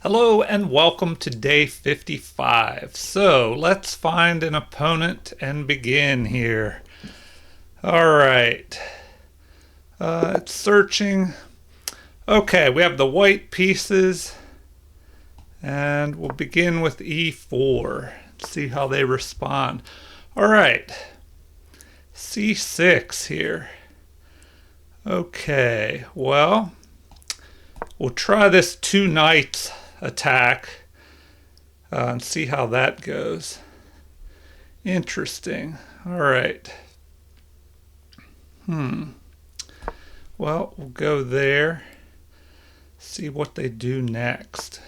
Hello and welcome to day 55. So let's find an opponent and begin here. All right. It's searching. Okay, we have the white pieces and we'll begin with e4. See how they respond. All right. c6 here. Okay, well, we'll try this two knights attack and see how that goes. Interesting. All right. Well, we'll go there. See what they do next.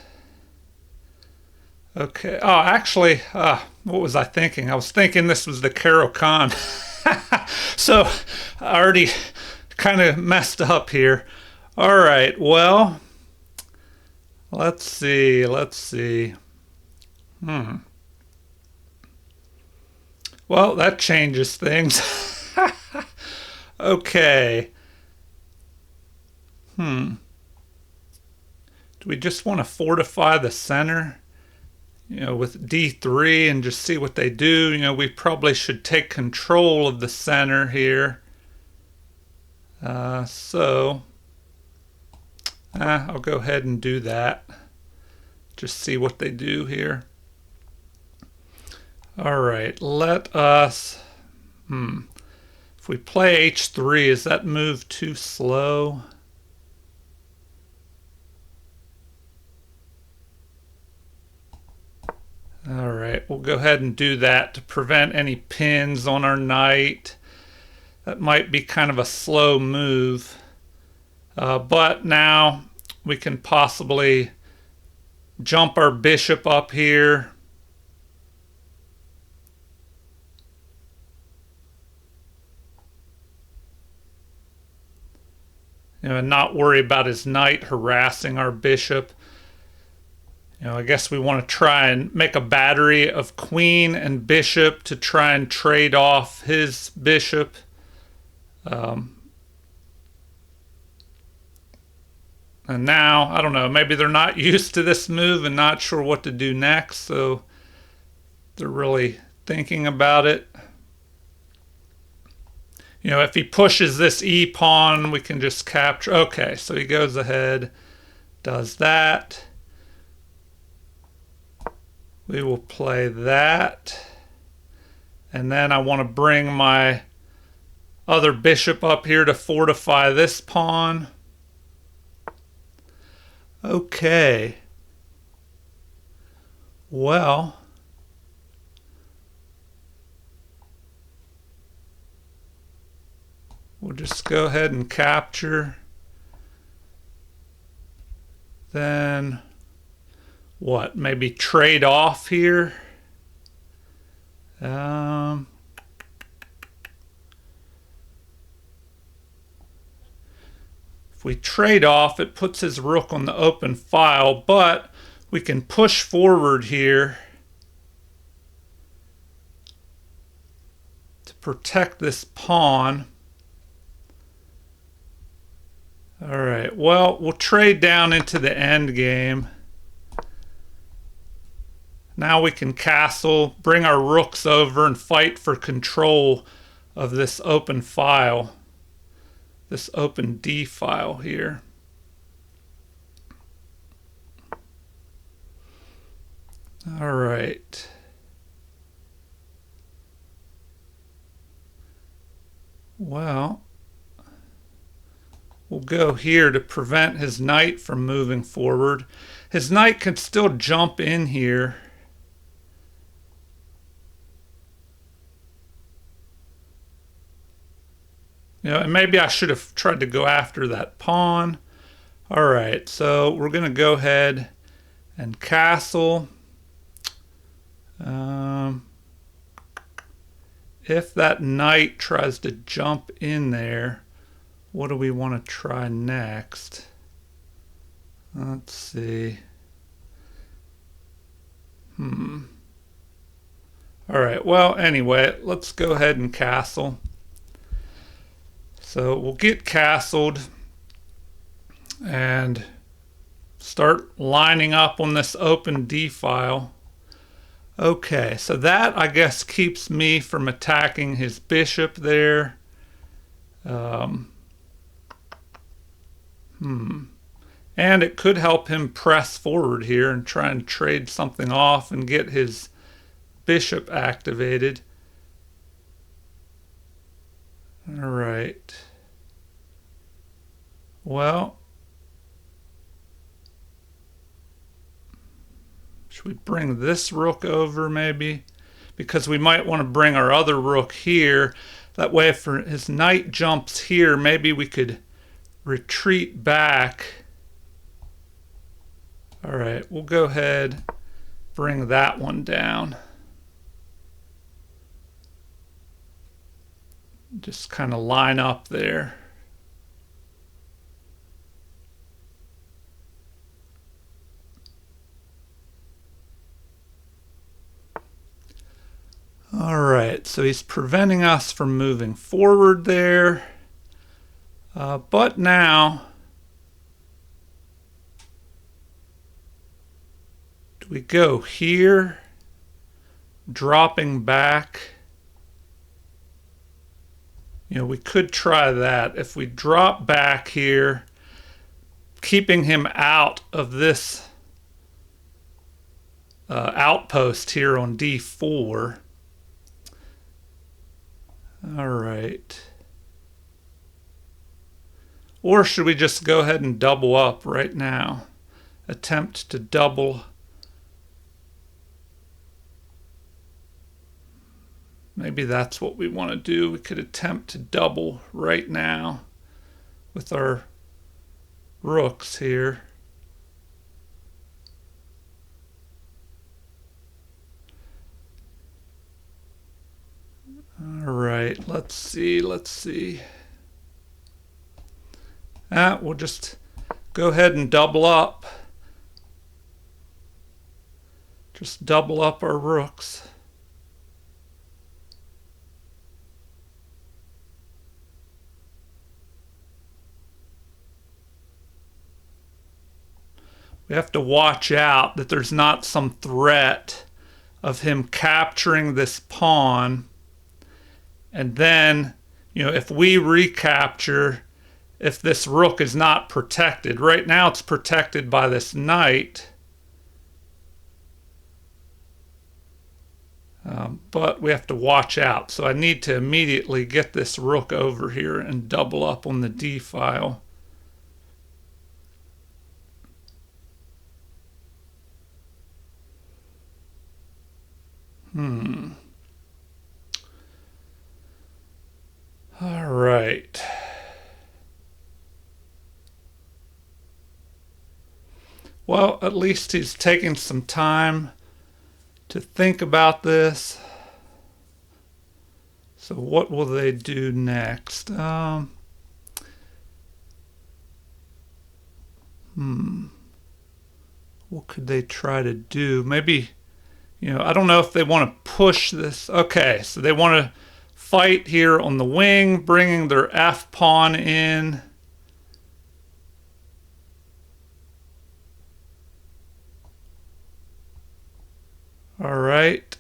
Okay. Oh, actually, what was I thinking? I was thinking this was the Caro-Kann. So I already kind of messed up here. All right. Well, let's see. Well, that changes things. Okay. Do we just want to fortify the center? With d3 and just see what they do. We probably should take control of the center here. So I'll go ahead and do that. Just see what they do here. All right, let us, if we play h3, is that move too slow? All right, we'll go ahead and do that to prevent any pins on our knight. That might be kind of a slow move. But now we can possibly jump our bishop up here. And not worry about his knight harassing our bishop. I guess we want to try and make a battery of queen and bishop to try and trade off his bishop. And now, I don't know, maybe they're not used to this move and not sure what to do next, so they're really thinking about it. If he pushes this e-pawn, we can just capture. Okay, so he goes ahead, does that. We will play that. And then I want to bring my other bishop up here to fortify this pawn. Okay. Well, we'll just go ahead and capture. Then what? Maybe trade off here. If we trade off, it puts his rook on the open file, but we can push forward here to protect this pawn. All right, well, we'll trade down into the end game. Now we can castle, bring our rooks over, and fight for control of this open file, this open D file here. All right. Well, we'll go here to prevent his knight from moving forward. His knight can still jump in here. And maybe I should have tried to go after that pawn. All right, so we're going to go ahead and castle. If that knight tries to jump in there, what do we want to try next? Let's see. All right, well, anyway, let's go ahead and castle. So we'll get castled and start lining up on this open D file. Okay, so that, I guess, keeps me from attacking his bishop there. And it could help him press forward here and try and trade something off and get his bishop activated. All right. Well, should we bring this rook over maybe? Because we might want to bring our other rook here. That way if his knight jumps here, maybe we could retreat back. All right, we'll go ahead, bring that one down. Just kind of line up there. All right, so he's preventing us from moving forward there. But now, do we go here, dropping back? You know, we could try that. If we drop back here, keeping him out of this outpost here on D4. All right. Or should we just go ahead and double up right now? Attempt to double. Maybe that's what we want to do. We could attempt to double right now with our rooks here. All right, let's see. We'll just go ahead and double up. Just double up our rooks. We have to watch out that there's not some threat of him capturing this pawn. And then, you know, if we recapture, if this rook is not protected, right now it's protected by this knight. But we have to watch out. So I need to immediately get this rook over here and double up on the D file. All right. Well, at least he's taking some time to think about this. So what will they do next? What could they try to do? Maybe, you know, I don't know if they want to push this. Okay, so they want to fight here on the wing, bringing their F pawn in. All right.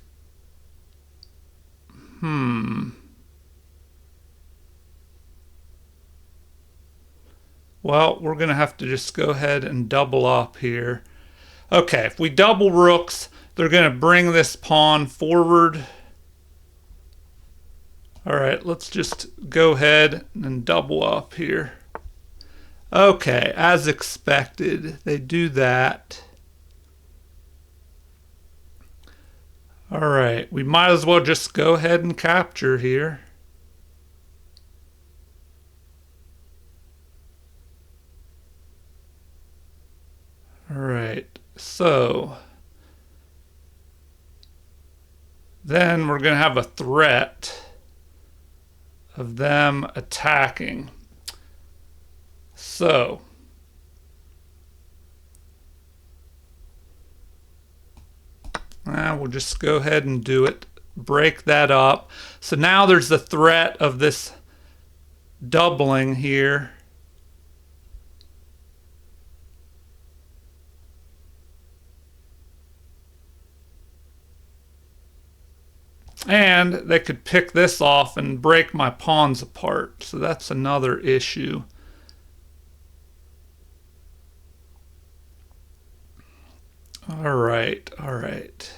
Well, we're going to have to just go ahead and double up here. Okay, if we double rooks, they're going to bring this pawn forward. All right, let's just go ahead and double up here. Okay, as expected, they do that. All right, we might as well just go ahead and capture here. All right, so then we're going to have a threat of them attacking. So we'll just go ahead and do it. Break that up. So now there's the threat of this doubling here. And they could pick this off and break my pawns apart. So that's another issue. All right, all right.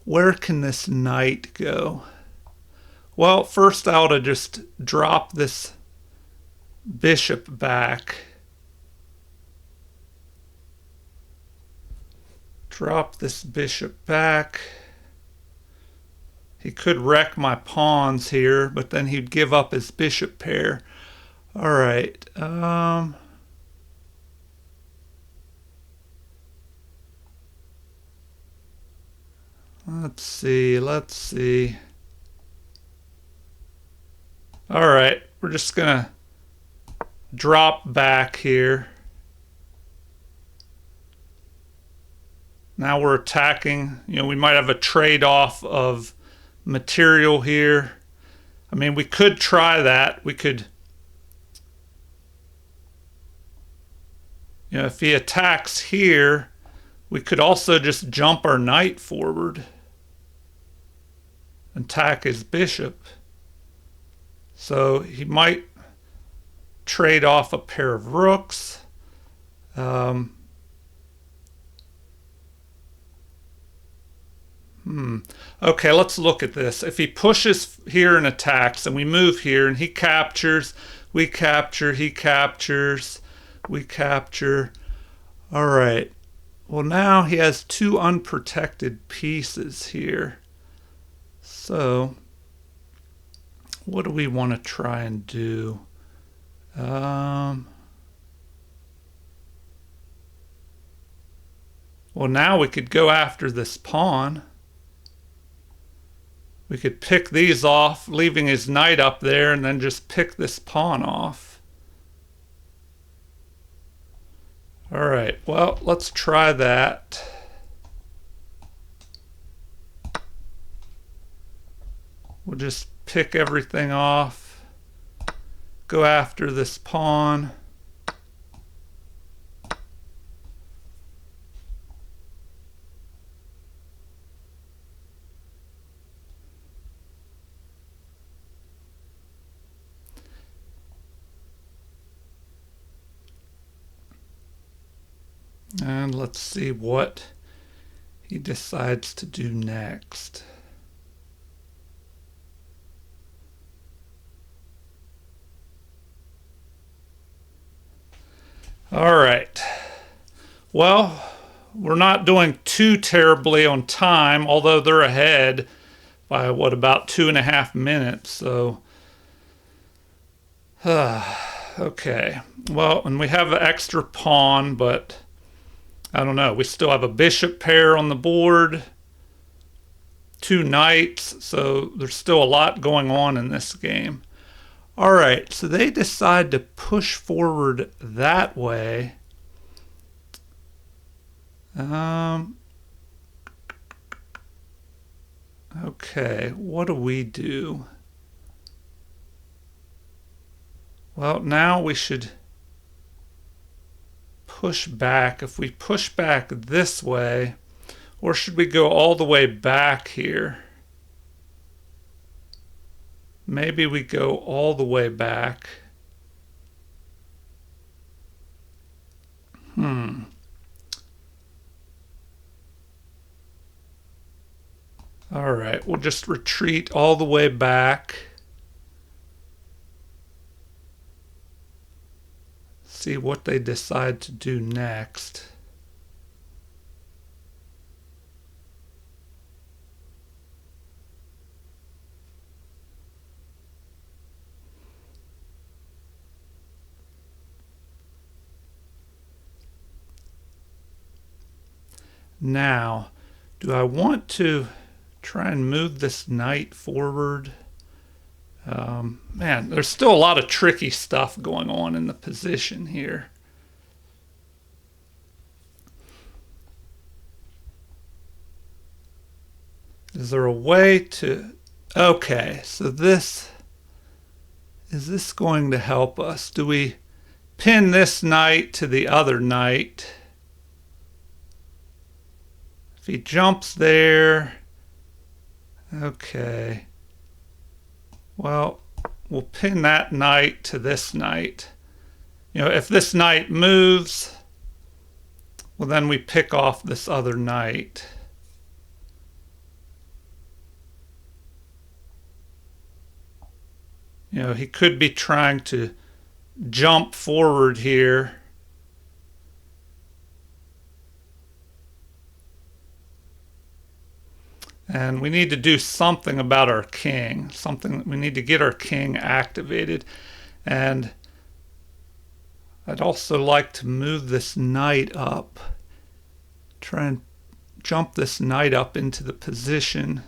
Where can this knight go? Well, first I ought to just drop this bishop back. Drop this bishop back. He could wreck my pawns here, but then he'd give up his bishop pair. All right. Let's see. All right, we're just gonna drop back here. Now we're attacking. You know, we might have a trade-off of material here. I mean, we could try that. We could, you know, if he attacks here, we could also just jump our knight forward and attack his bishop. So he might trade off a pair of rooks. Okay, let's look at this. If he pushes here and attacks, and we move here, and he captures, we capture, he captures, we capture. All right. Well, now he has two unprotected pieces here. So, what do we want to try and do? Well, now we could go after this pawn. We could pick these off, leaving his knight up there, and then just pick this pawn off. All right, well, let's try that. We'll just pick everything off, go after this pawn. And let's see what he decides to do next. All right. Well, we're not doing too terribly on time, although they're ahead by what, about 2.5 minutes. So, okay. Well, and we have an extra pawn, but I don't know. We still have a bishop pair on the board, two knights, so there's still a lot going on in this game. All right, so they decide to push forward that way. Okay, what do we do? Well, now we should push back. If we push back this way, or should we go all the way back here? Maybe we go all the way back. All right, we'll just retreat all the way back. See what they decide to do next. Now, do I want to try and move this knight forward? Man, there's still a lot of tricky stuff going on in the position here. Is there a way to... Okay, so this... Is this going to help us? Do we pin this knight to the other knight? If he jumps there... Okay. Well, we'll pin that knight to this knight. You know, if this knight moves, well, then we pick off this other knight. You know, he could be trying to jump forward here. And we need to do something about our king. We need to get our king activated. And I'd also like to move this knight up. Try and jump this knight up into the position.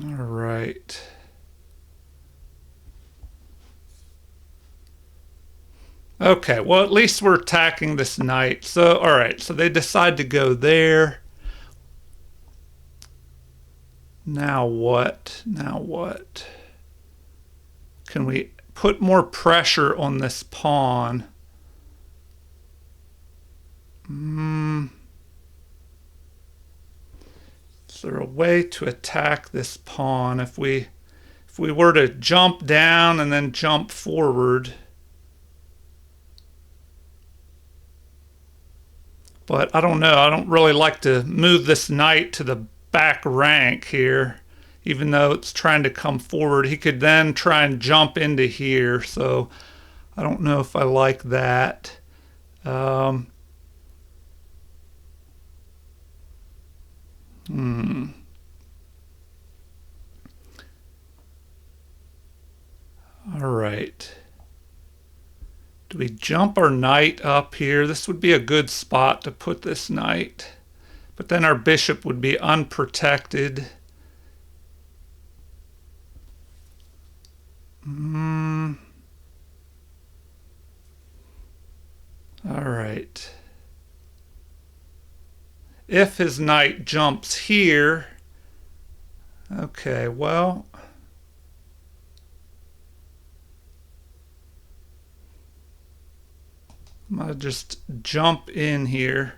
All right. Okay, well, at least we're attacking this knight. So, all right, so they decide to go there. Now what? Now what? Can we put more pressure on this pawn? Is there a way to attack this pawn if we were to jump down and then jump forward? But I don't know. I don't really like to move this knight to the back rank here, even though it's trying to come forward. He could then try and jump into here, so I don't know if I like that. All right. Do we jump our knight up here? This would be a good spot to put this knight. But then our bishop would be unprotected. All right. If his knight jumps here, okay, well, I'm going to just jump in here.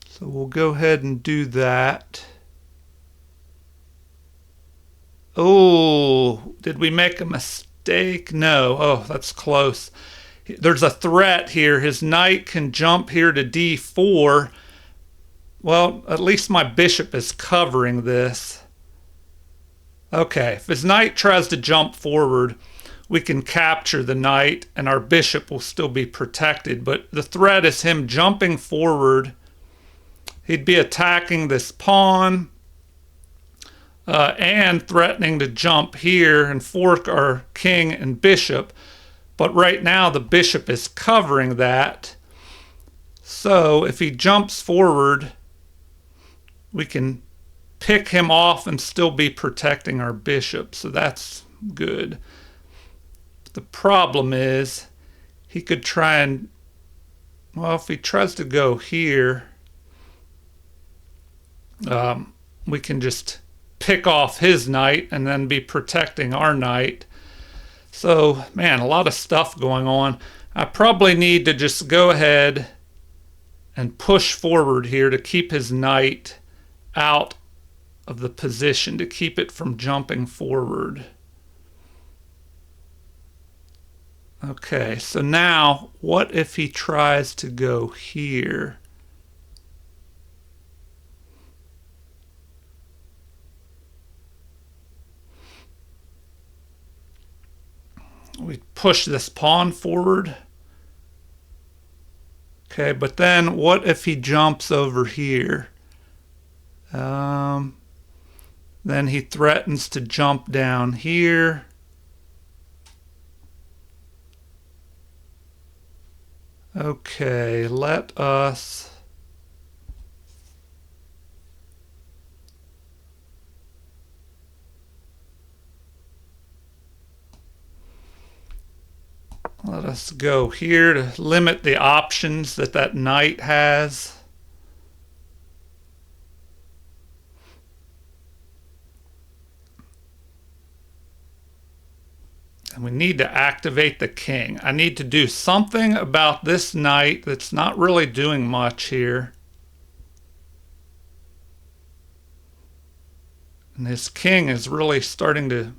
So we'll go ahead and do that. Oh, did we make a mistake? No. Oh, that's close. There's a threat here. His knight can jump here to d4. Well, at least my bishop is covering this. Okay, if his knight tries to jump forward, we can capture the knight and our bishop will still be protected. But the threat is him jumping forward. He'd be attacking this pawn and threatening to jump here and fork our king and bishop. But right now the bishop is covering that. So if he jumps forward, we can pick him off and still be protecting our bishop. So that's good. The problem is he could try and, well, if he tries to go here, we can just pick off his knight and then be protecting our knight. So, man, a lot of stuff going on. I probably need to just go ahead and push forward here to keep his knight out of the position, to keep it from jumping forward. Okay, so now what if he tries to go here? We push this pawn forward. Okay, but then what if he jumps over here? Then he threatens to jump down here. Okay, let us go here to limit the options that knight has. And we need to activate the king. I need to do something about this knight that's not really doing much here. And this king is really starting to,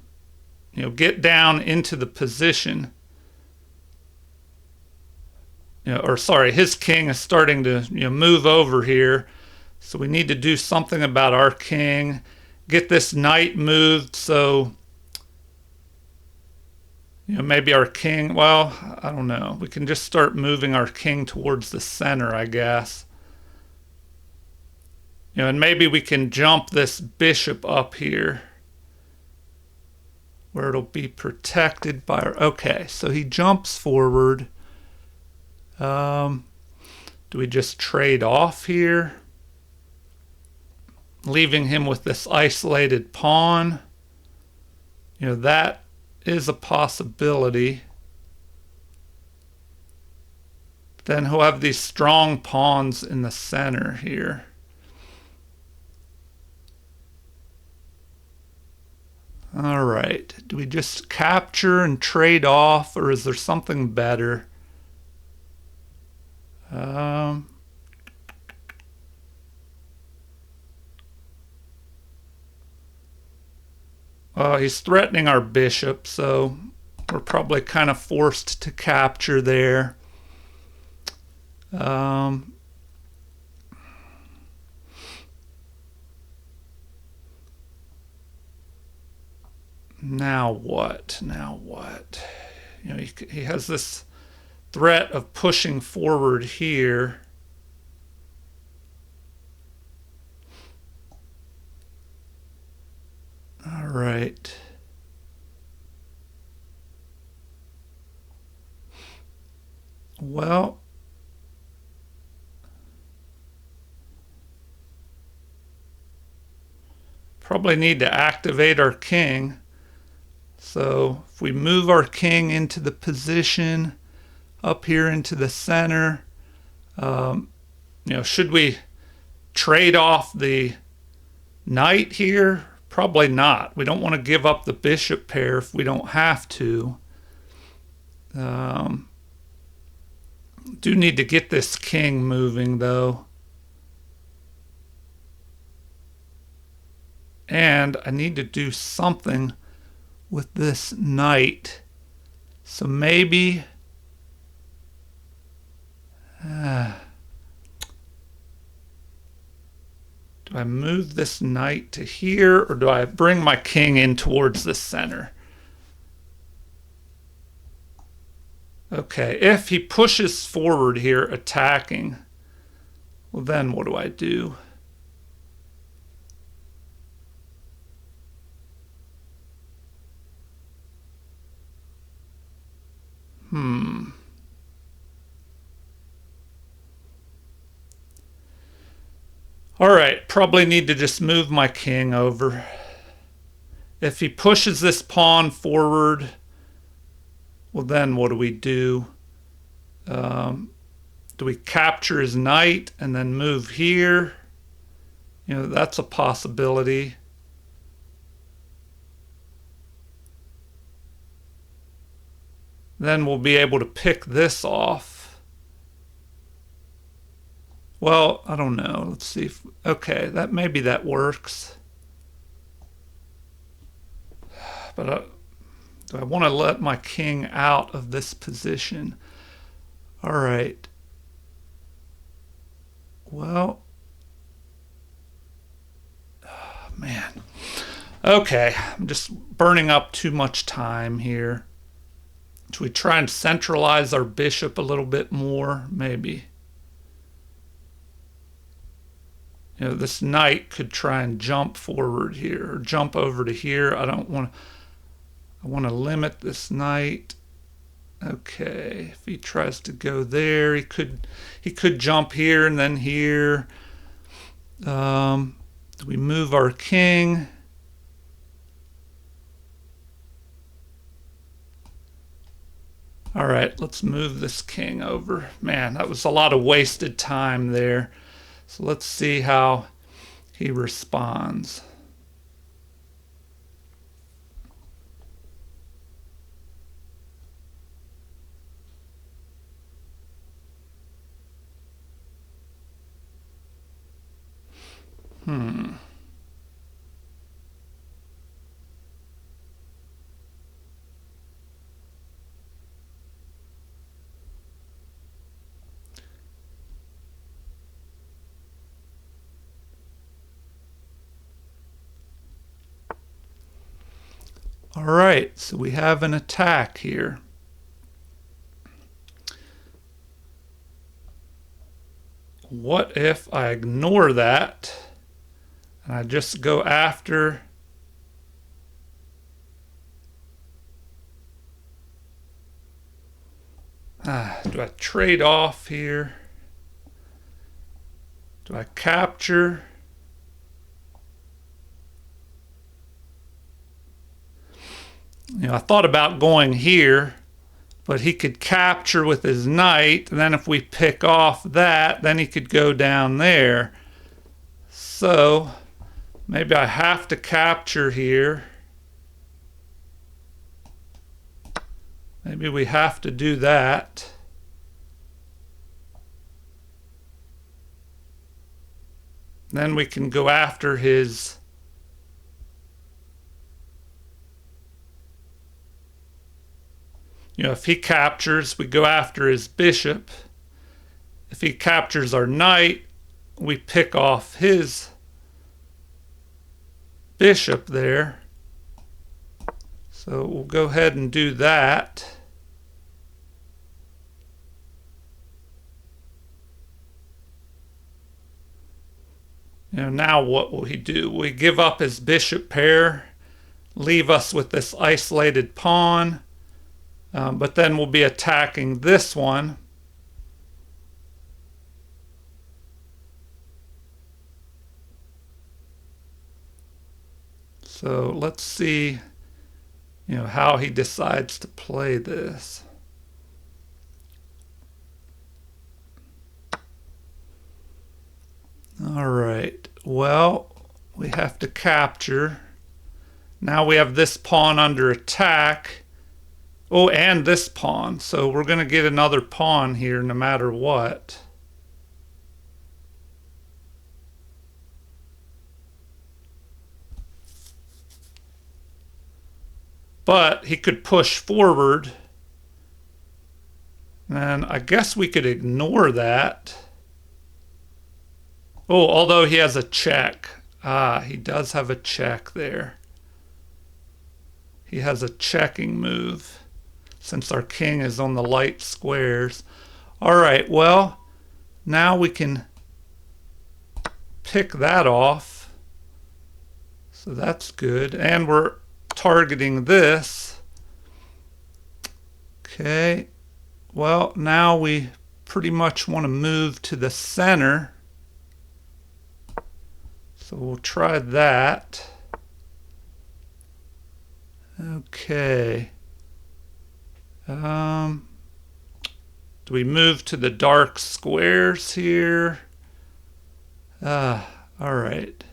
get down into the position. Or sorry, his king is starting to, move over here. So we need to do something about our king. Get this knight moved so maybe our king, well, I don't know. We can just start moving our king towards the center, I guess. And maybe we can jump this bishop up here where it'll be protected by our, okay, so he jumps forward. Do we just trade off here? Leaving him with this isolated pawn. That is a possibility. Then he'll have these strong pawns in the center here. All right, do we just capture and trade off, or is there something better? He's threatening our bishop, so we're probably kind of forced to capture there. Now what? Now what? He has this threat of pushing forward here. All right. Well, probably need to activate our king. So if we move our king into the position up here into the center, should we trade off the knight here? Probably not. We don't want to give up the bishop pair if we don't have to. Do need to get this king moving though. And I need to do something with this knight. So maybe do I move this knight to here, or do I bring my king in towards the center? Okay, if he pushes forward here attacking, well then what do I do? All right, probably need to just move my king over. If he pushes this pawn forward, well then what do we do? Do we capture his knight and then move here? That's a possibility. Then we'll be able to pick this off. Well, I don't know. Let's see if, okay, that maybe that works. But do I want to let my king out of this position? All right. Well, man. Okay, I'm just burning up too much time here. Should we try and centralize our bishop a little bit more? Maybe. This knight could try and jump forward here, or jump over to here. I want to limit this knight. Okay, if he tries to go there, he could jump here and then here. We move our king. All right, let's move this king over. Man, that was a lot of wasted time there. So let's see how he responds. Hmm. All right, so we have an attack here. What if I ignore that and I just go after do I trade off here? Do I capture? I thought about going here, but he could capture with his knight, and then if we pick off that, then he could go down there. So maybe I have to capture here. Maybe we have to do that. Then we can go after his if he captures, we go after his bishop. If he captures our knight, we pick off his bishop there. So we'll go ahead and do that. Now what will he do? Will he give up his bishop pair, leave us with this isolated pawn, but then we'll be attacking this one. So let's see, how he decides to play this. All right, well, we have to capture. Now we have this pawn under attack. Oh, and this pawn. So we're going to get another pawn here no matter what. But he could push forward. And I guess we could ignore that. Oh, although he has a check. He does have a check there. He has a checking move since our king is on the light squares. All right, well, now we can pick that off. So that's good. And we're targeting this. Okay, well, now we pretty much want to move to the center. So we'll try that. Okay. Do we move to the dark squares here? All right.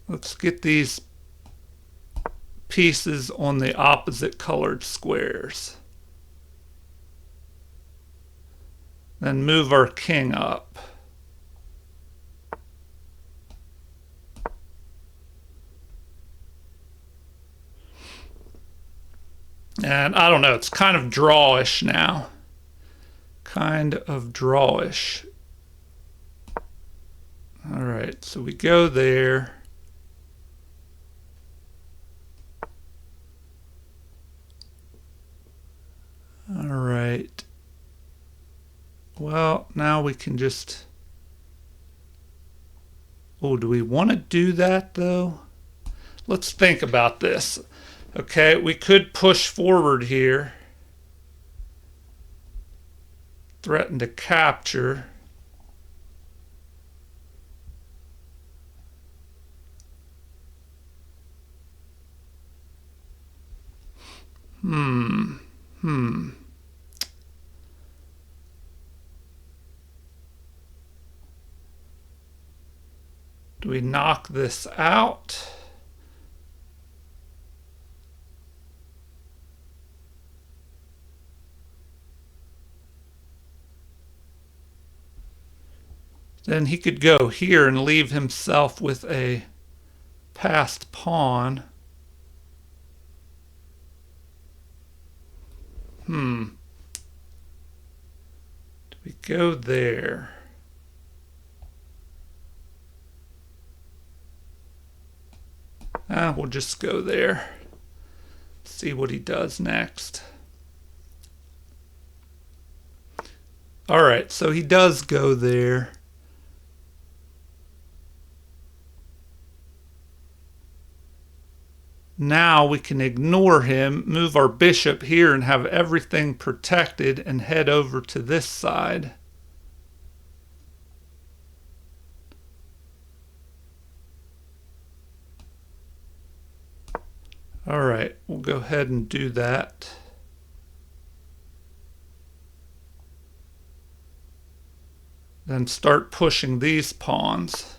Let's get these pieces on the opposite colored squares. Then move our king up. And I don't know, it's kind of drawish now. Kind of drawish. All right, so we go there. All right. Well, now we can just... Oh, do we want to do that though? Let's think about this. Okay, we could push forward here. Threaten to capture. Do we knock this out? Then he could go here and leave himself with a passed pawn. Do we go there? We'll just go there. See what he does next. Alright, so he does go there. Now we can ignore him, move our bishop here and have everything protected and head over to this side. Alright, we'll go ahead and do that. Then start pushing these pawns.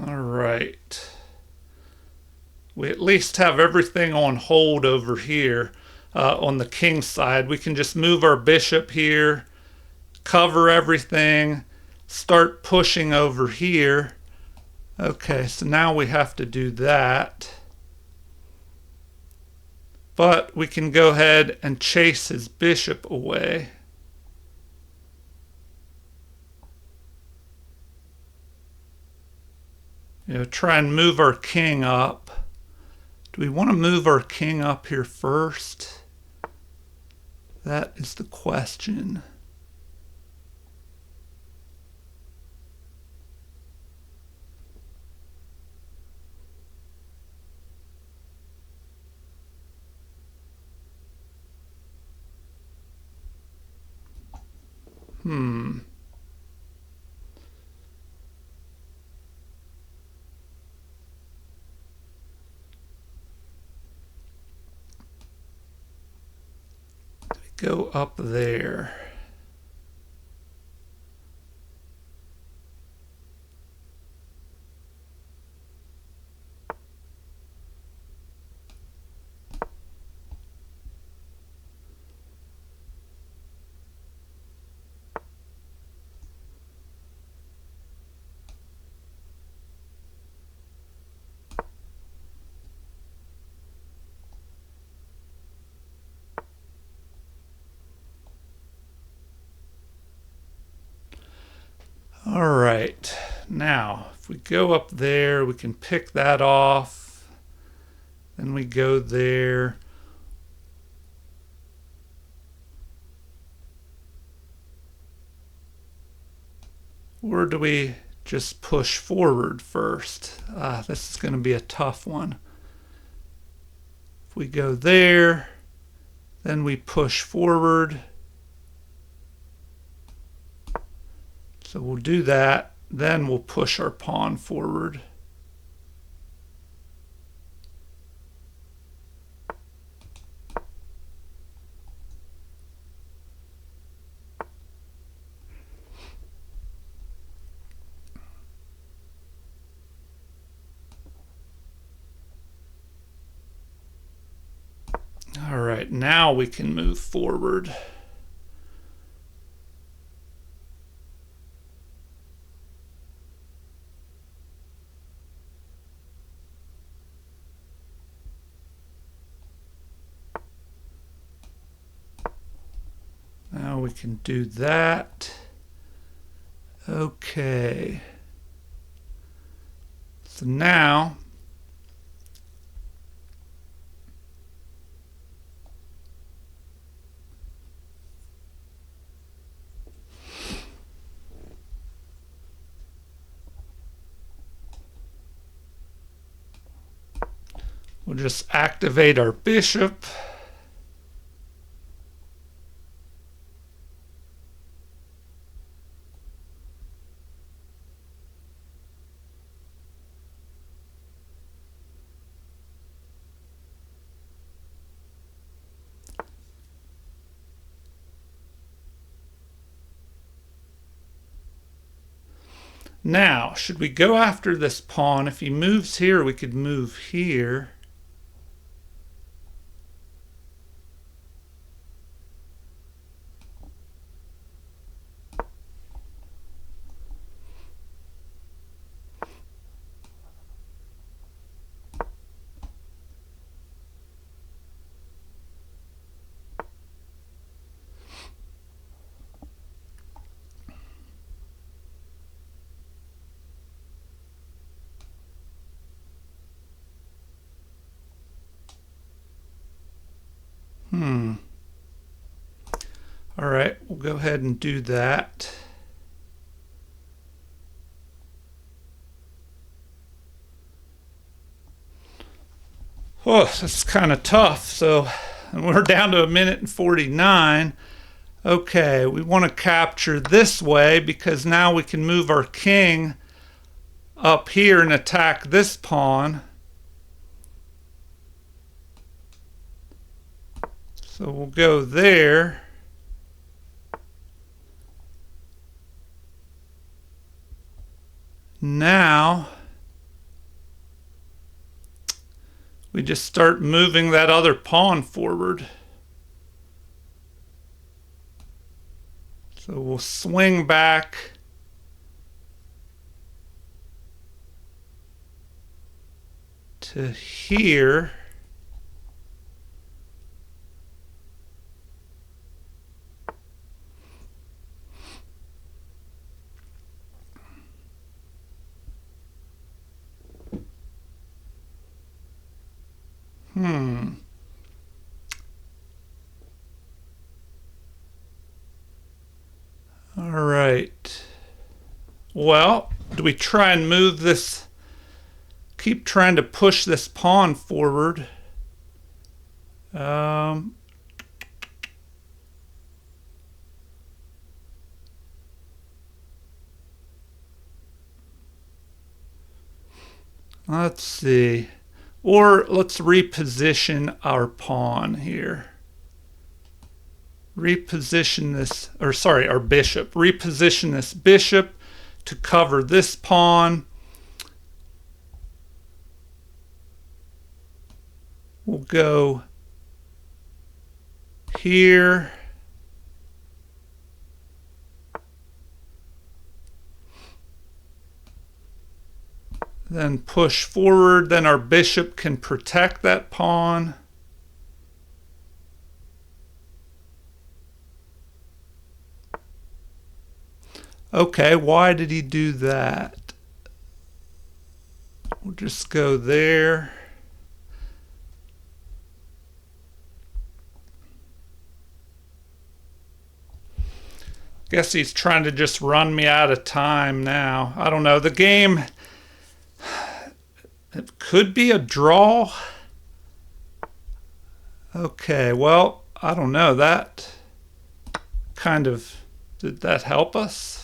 Alright. We at least have everything on hold over here. On the king's side, we can just move our bishop here, cover everything, start pushing over here. Okay, so now we have to do that. But we can go ahead and chase his bishop away. Try and move our king up. Do we want to move our king up here first? That is the question. Go up there. All right, now if we go up there, we can pick that off. Then we go there. Or do we just push forward first? This is going to be a tough one. If we go there, then we push forward. So we'll do that, then we'll push our pawn forward. All right, now we can move forward. Now we can do that. Okay. So now we'll just activate our bishop. Now, should we go after this pawn? If he moves here, we could move here. All right, we'll go ahead and do that. Oh, that's kind of tough. So we're down to 1:49. Okay, we want to capture this way because now we can move our king up here and attack this pawn. So we'll go there. Now we just start moving that other pawn forward. So we'll swing back to here. All right. Well, do we try and move this, keep trying to push this pawn forward? Let's see. Or let's reposition our pawn here. Reposition this, or sorry, our bishop. Reposition this bishop to cover this pawn. We'll go here. Then push forward, then our bishop can protect that pawn. Okay, why did he do that? We'll just go there. Guess he's trying to just run me out of time now. I don't know. The game, it could be a draw. Okay, well, I don't know. That kind of, did that help us?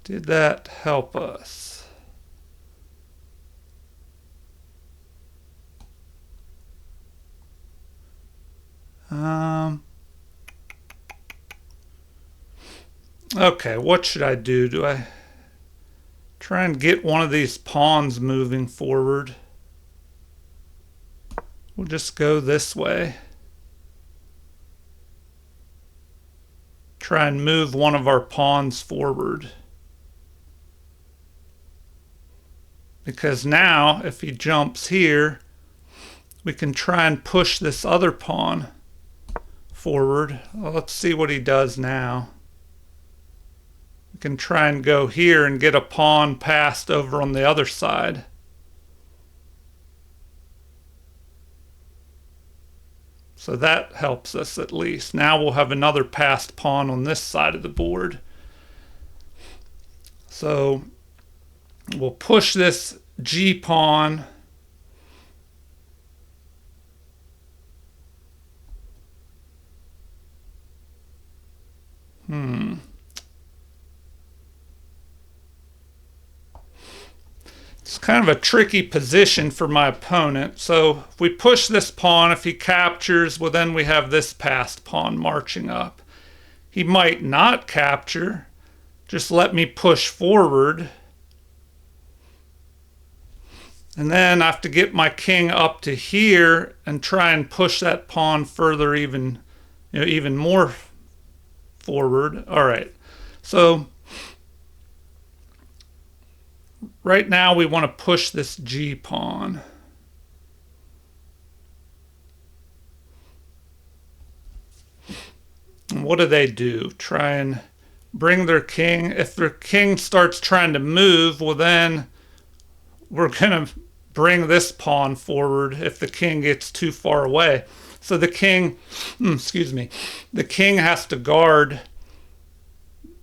Did that help us? Okay, what should I do? Do I try and get one of these pawns moving forward? We'll just go this way. Try and move one of our pawns forward. Because now, if he jumps here, we can try and push this other pawn forward. Well, let's see what he does now. We can try and go here and get a pawn passed over on the other side. So that helps us at least. Now we'll have another passed pawn on this side of the board. So we'll push this G pawn. It's kind of a tricky position for my opponent. So if we push this pawn, if he captures, well then we have this passed pawn marching up. He might not capture. Just let me push forward. And then I have to get my king up to here and try and push that pawn further even more forward. All right. So right now we want to push this G pawn. And what do? Try and bring their king. If their king starts trying to move, well then we're going to bring this pawn forward if the king gets too far away. So the king, the king has to guard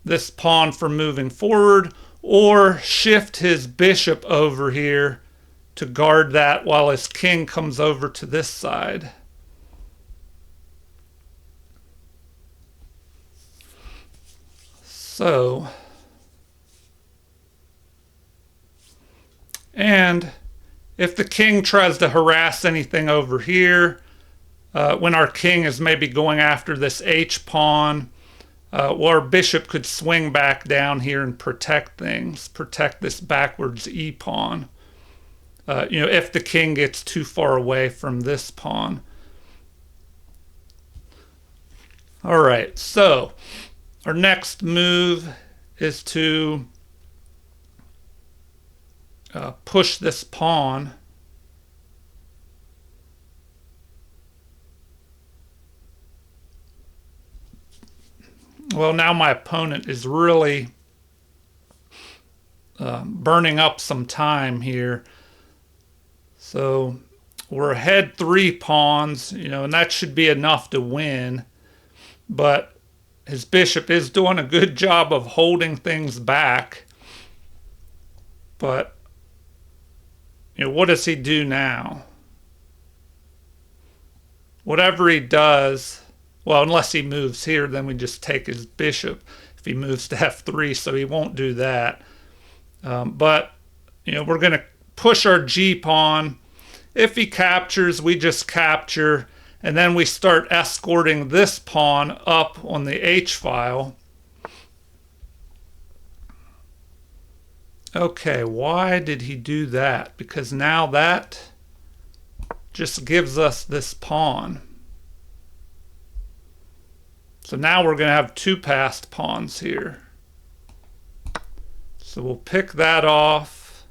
this pawn from moving forward, or shift his bishop over here to guard that while his king comes over to this side. So, and if the king tries to harass anything over here, when our king is maybe going after this H pawn, well, our bishop could swing back down here and protect things, protect this backwards E pawn, if the king gets too far away from this pawn. All right, so our next move is to push this pawn. Well, now my opponent is really burning up some time here. So we're ahead 3 pawns, and that should be enough to win. But his bishop is doing a good job of holding things back. But, what does he do now? Whatever he does, well, unless he moves here, then we just take his bishop if he moves to f3, so he won't do that. But, we're going to push our G pawn. If he captures, we just capture, and then we start escorting this pawn up on the H file. Okay, why did he do that? Because now that just gives us this pawn. So now we're going to have 2 passed pawns here. So we'll pick that off.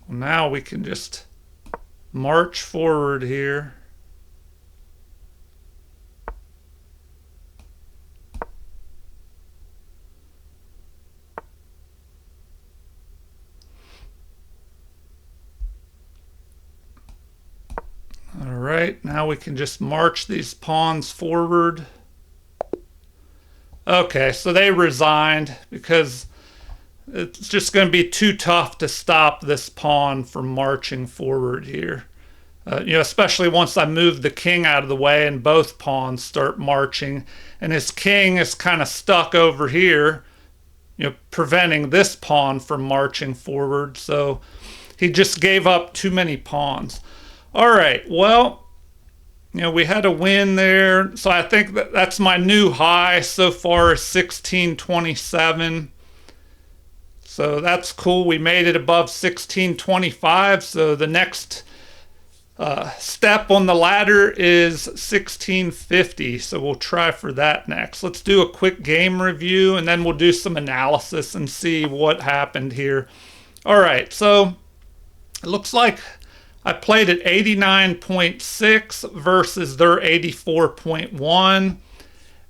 Now we can just march forward here. All right, now we can just march these pawns forward. Okay, so they resigned because it's just going to be too tough to stop this pawn from marching forward here. Especially once I move the king out of the way and both pawns start marching, and his king is kind of stuck over here, preventing this pawn from marching forward. So he just gave up too many pawns. All right, well, we had a win there. So I think that's my new high so far, 1627. So that's cool. We made it above 1625. So the next step on the ladder is 1650. So we'll try for that next. Let's do a quick game review, and then we'll do some analysis and see what happened here. All right, so it looks like I played at 89.6 versus their 84.1.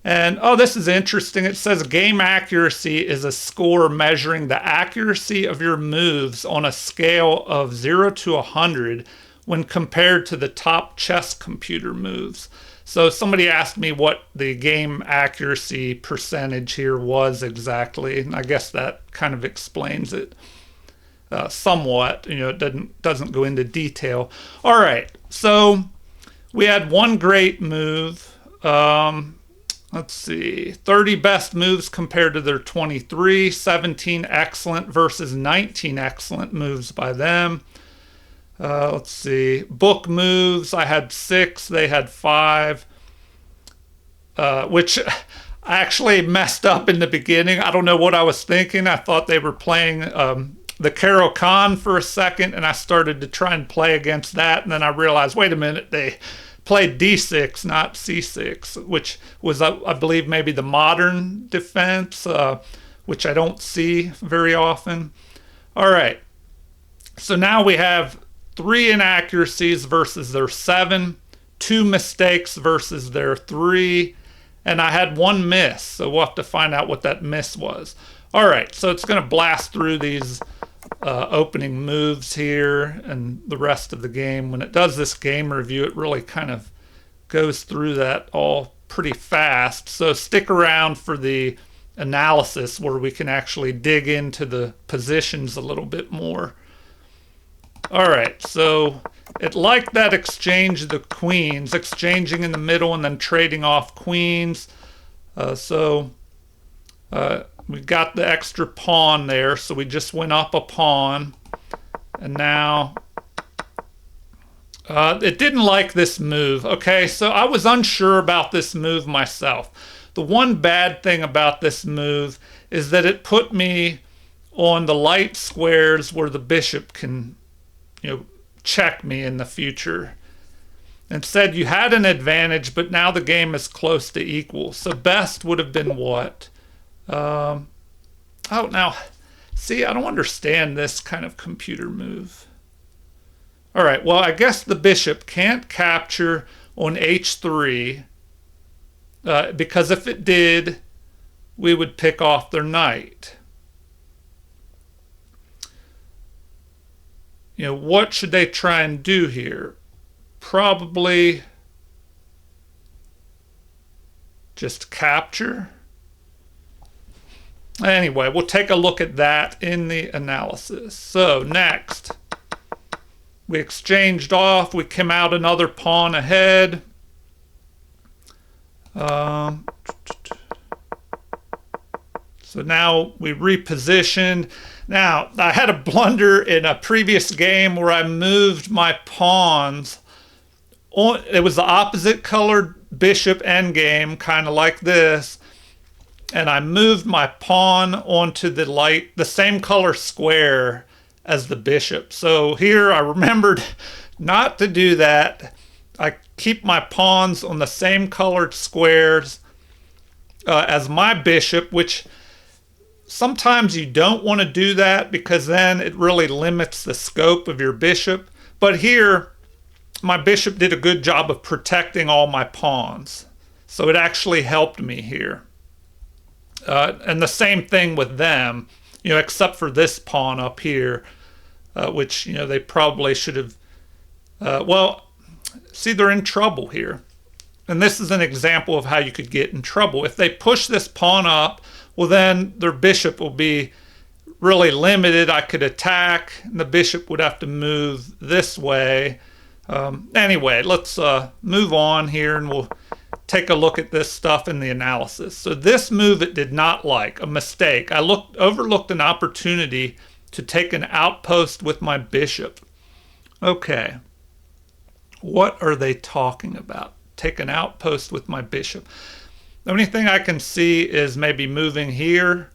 And, oh, this is interesting. It says game accuracy is a score measuring the accuracy of your moves on a scale of 0 to 100 when compared to the top chess computer moves. So somebody asked me what the game accuracy percentage here was exactly, and I guess that kind of explains it. Somewhat, it doesn't go into detail. All right, so we had one great move. Let's see, 30 best moves compared to their 23, 17 excellent versus 19 excellent moves by them. Let's see, book moves, I had 6, they had 5, which I actually messed up in the beginning. I don't know what I was thinking. I thought they were playing the Caro-Kann for a second, and I started to try and play against that, and then I realized, wait a minute, they played d6, not c6, which was, I believe, maybe the modern defense, which I don't see very often. All right, so now we have 3 inaccuracies versus their 7, 2 mistakes versus their 3, and I had 1 miss, so we'll have to find out what that miss was. All right, so it's going to blast through these opening moves here and the rest of the game. When it does this game review, it really kind of goes through that all pretty fast. So stick around for the analysis where we can actually dig into the positions a little bit more. All right, so it liked that exchange of the queens, exchanging in the middle and then trading off queens. We got the extra pawn there, so we just went up a pawn. And now it didn't like this move. Okay, so I was unsure about this move myself. The one bad thing about this move is that it put me on the light squares where the bishop can, check me in the future. And said you had an advantage, but now the game is close to equal. So best would have been what? Now, see, I don't understand this kind of computer move. All right, well, I guess the bishop can't capture on h3 because if it did, we would pick off their knight. What should they try and do here? Probably just capture. Anyway, we'll take a look at that in the analysis. So next, we exchanged off. We came out another pawn ahead. So now we repositioned. Now, I had a blunder in a previous game where I moved my pawns. It was the opposite colored bishop endgame, kind of like this. And I moved my pawn onto the same color square as the bishop. So here I remembered not to do that. I keep my pawns on the same colored squares as my bishop, which sometimes you don't want to do that because then it really limits the scope of your bishop. But here, my bishop did a good job of protecting all my pawns. So it actually helped me here. And the same thing with them, except for this pawn up here, which, they probably should have, see, they're in trouble here. And this is an example of how you could get in trouble. If they push this pawn up, well, then their bishop will be really limited. I could attack, and the bishop would have to move this way. Anyway, let's move on here, and we'll take a look at this stuff in the analysis. So this move it did not like, a mistake. I overlooked an opportunity to take an outpost with my bishop. Okay, what are they talking about? Take an outpost with my bishop. The only thing I can see is maybe moving here.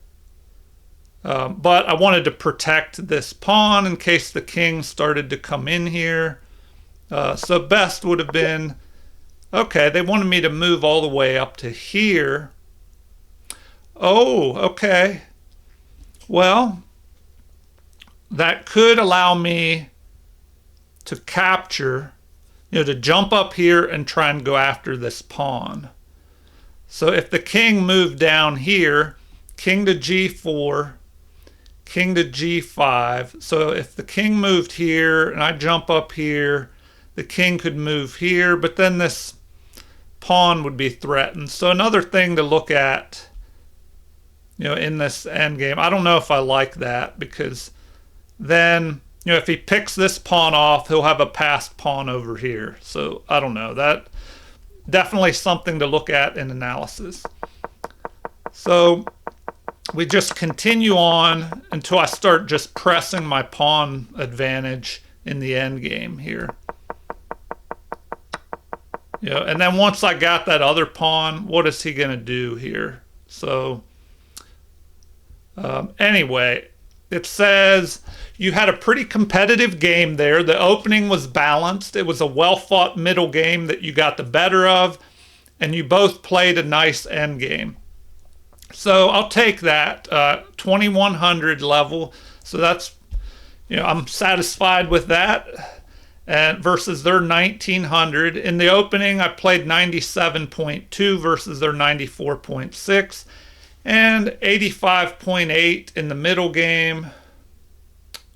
But I wanted to protect this pawn in case the king started to come in here. So best would have been, okay, they wanted me to move all the way up to here. Oh, okay. Well, that could allow me to capture, to jump up here and try and go after this pawn. So if the king moved down here, king to g4, king to g5. So if the king moved here and I jump up here, the king could move here, but then this pawn would be threatened. So another thing to look at, in this endgame, I don't know if I like that because then, if he picks this pawn off, he'll have a passed pawn over here. So I don't know. That definitely something to look at in analysis. So we just continue on until I start just pressing my pawn advantage in the end game here. And then once I got that other pawn, what is he going to do here? So anyway, it says you had a pretty competitive game there. The opening was balanced. It was a well-fought middle game that you got the better of, and you both played a nice end game. So I'll take that 2100 level. So that's, I'm satisfied with that. And versus their 1900. In the opening, I played 97.2 versus their 94.6, and 85.8 in the middle game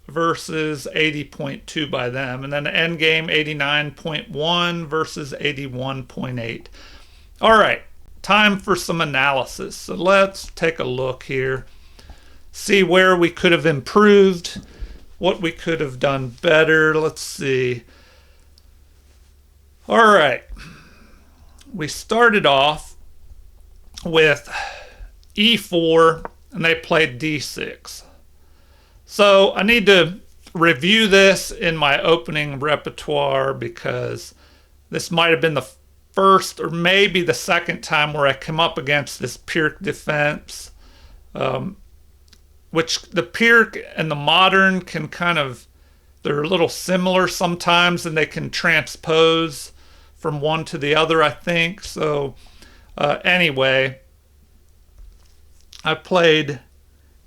versus 80.2 by them. And then the end game, 89.1 versus 81.8. All right, time for some analysis. So let's take a look here, see where we could have improved, what we could have done better. Let's see. All right. We started off with e4, and they played d6. So I need to review this in my opening repertoire because this might have been the first or maybe the second time where I come up against this Pyrrhic defense. Which the Pyrrhic and the modern can they're a little similar sometimes, and they can transpose from one to the other, I think. So anyway, I played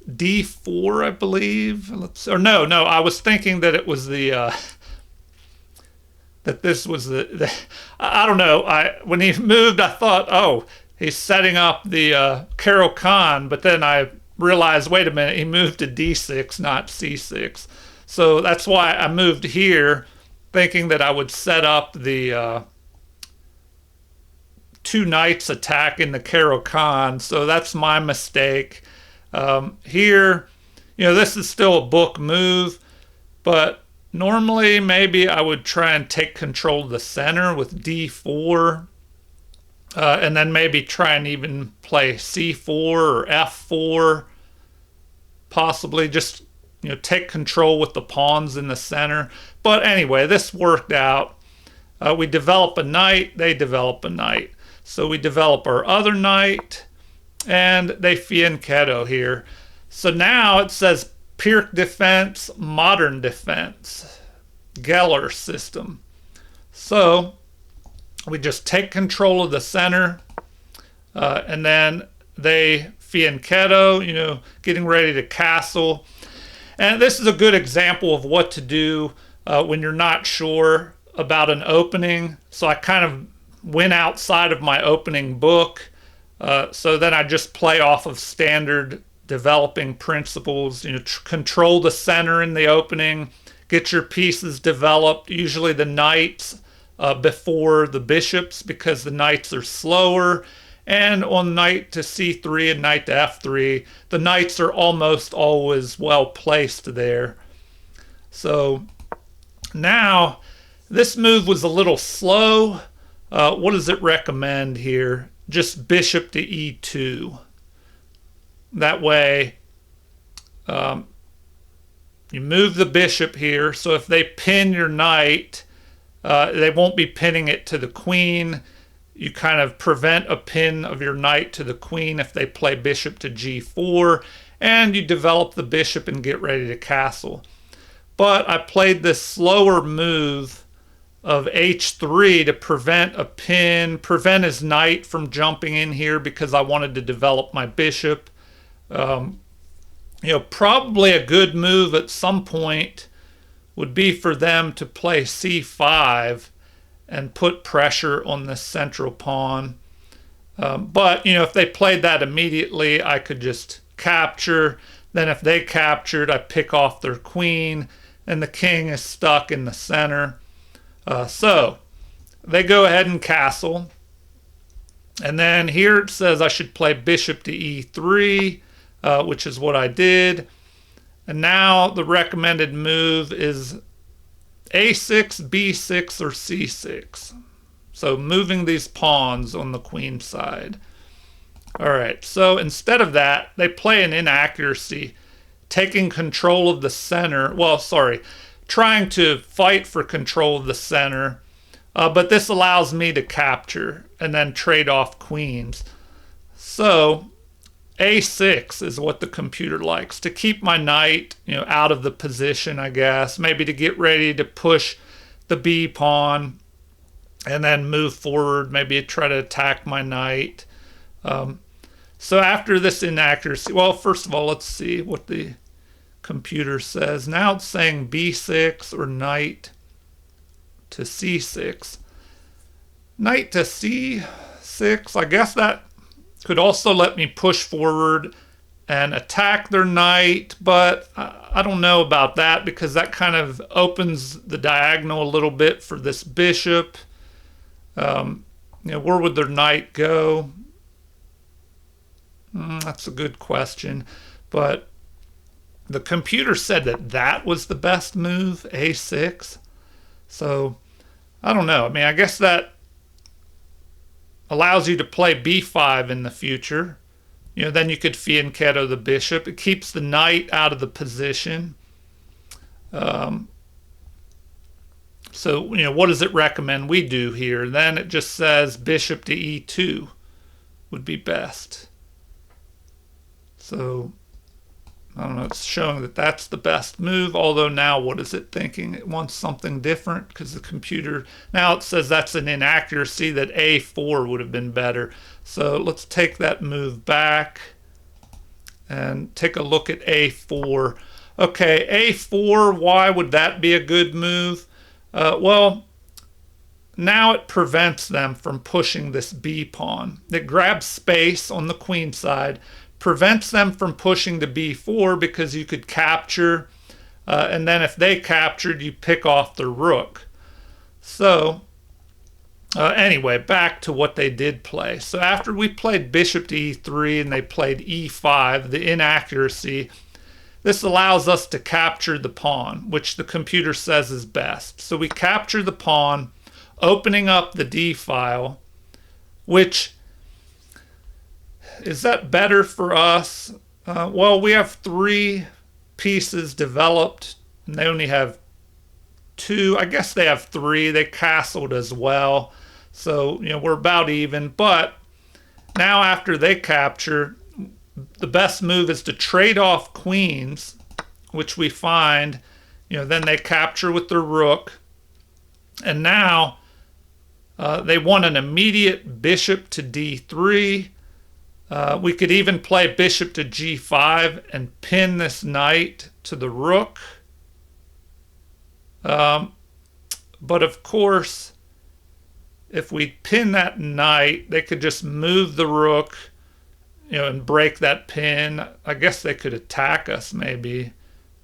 d4, I believe. I was thinking that it was that this was I don't know. When he moved, I thought, oh, he's setting up the Caro-Kann, but then I realized, wait a minute, he moved to d6, not c6. So that's why I moved here, thinking that I would set up the two knights attack in the Caro-Kann. So that's my mistake. Here, this is still a book move, but normally maybe I would try and take control of the center with d4. And then maybe try and even play c4 or f4, possibly just take control with the pawns in the center. But anyway, this worked out. We develop a knight, they develop a knight. So we develop our other knight, and they fianchetto here. So now it says Pyrrhic defense, modern defense, Geller system. So we just take control of the center, and then they fianchetto, getting ready to castle. And this is a good example of what to do when you're not sure about an opening. So I kind of went outside of my opening book. So then I just play off of standard developing principles. Control the center in the opening, get your pieces developed, usually the knights before the bishops, because the knights are slower. And on knight to c3 and knight to f3, the knights are almost always well placed there. So now this move was a little slow. What does it recommend here? Just bishop to e2. That way you move the bishop here. So if they pin your knight, they won't be pinning it to the queen. You kind of prevent a pin of your knight to the queen if they play bishop to g4, and you develop the bishop and get ready to castle. But I played this slower move of h3 to prevent a pin, prevent his knight from jumping in here because I wanted to develop my bishop. Probably a good move at some point would be for them to play c5 and put pressure on the central pawn. But, if they played that immediately, I could just capture. Then if they captured, I pick off their queen, and the king is stuck in the center. So they go ahead and castle. And then here it says I should play bishop to e3, which is what I did. And now the recommended move is a6, b6, or c6. So moving these pawns on the queen side. All right, so instead of that, they play an inaccuracy, taking control of the center. Well, sorry, trying to fight for control of the center. But this allows me to capture and then trade off queens. So a6 is what the computer likes, to keep my knight, out of the position, I guess. Maybe to get ready to push the b pawn and then move forward, maybe try to attack my knight. So after this inaccuracy, well, first of all, let's see what the computer says. Now it's saying b6 or knight to c6. Knight to c6, I guess that could also let me push forward and attack their knight, but I don't know about that because that kind of opens the diagonal a little bit for this bishop. Where would their knight go? That's a good question, but the computer said that that was the best move, a6. So I don't know. I mean, I guess that allows you to play b5 in the future. Then you could fianchetto the bishop. It keeps the knight out of the position. So, what does it recommend we do here? Then it just says bishop to e2 would be best. So, I don't know, it's showing that that's the best move, although now what is it thinking? It wants something different because the computer, now it says that's an inaccuracy, that a4 would have been better. So let's take that move back and take a look at a4. Okay, a4, why would that be a good move? Well, now it prevents them from pushing this b pawn. It grabs space on the queen side, prevents them from pushing to b4 because you could capture, and then if they captured, you pick off the rook. So anyway, back to what they did play. So after we played bishop to e3 and they played e5, the inaccuracy, this allows us to capture the pawn, which the computer says is best. So we capture the pawn, opening up the d file, which, is that better for us? Well, we have 3 pieces developed, and they only have 2. I guess they have 3. They castled as well. So, we're about even. But now after they capture, the best move is to trade off queens, which we find, then they capture with their rook. And now they want an immediate bishop to d3. We could even play bishop to g5 and pin this knight to the rook. But of course, if we pin that knight, they could just move the rook, and break that pin. I guess they could attack us maybe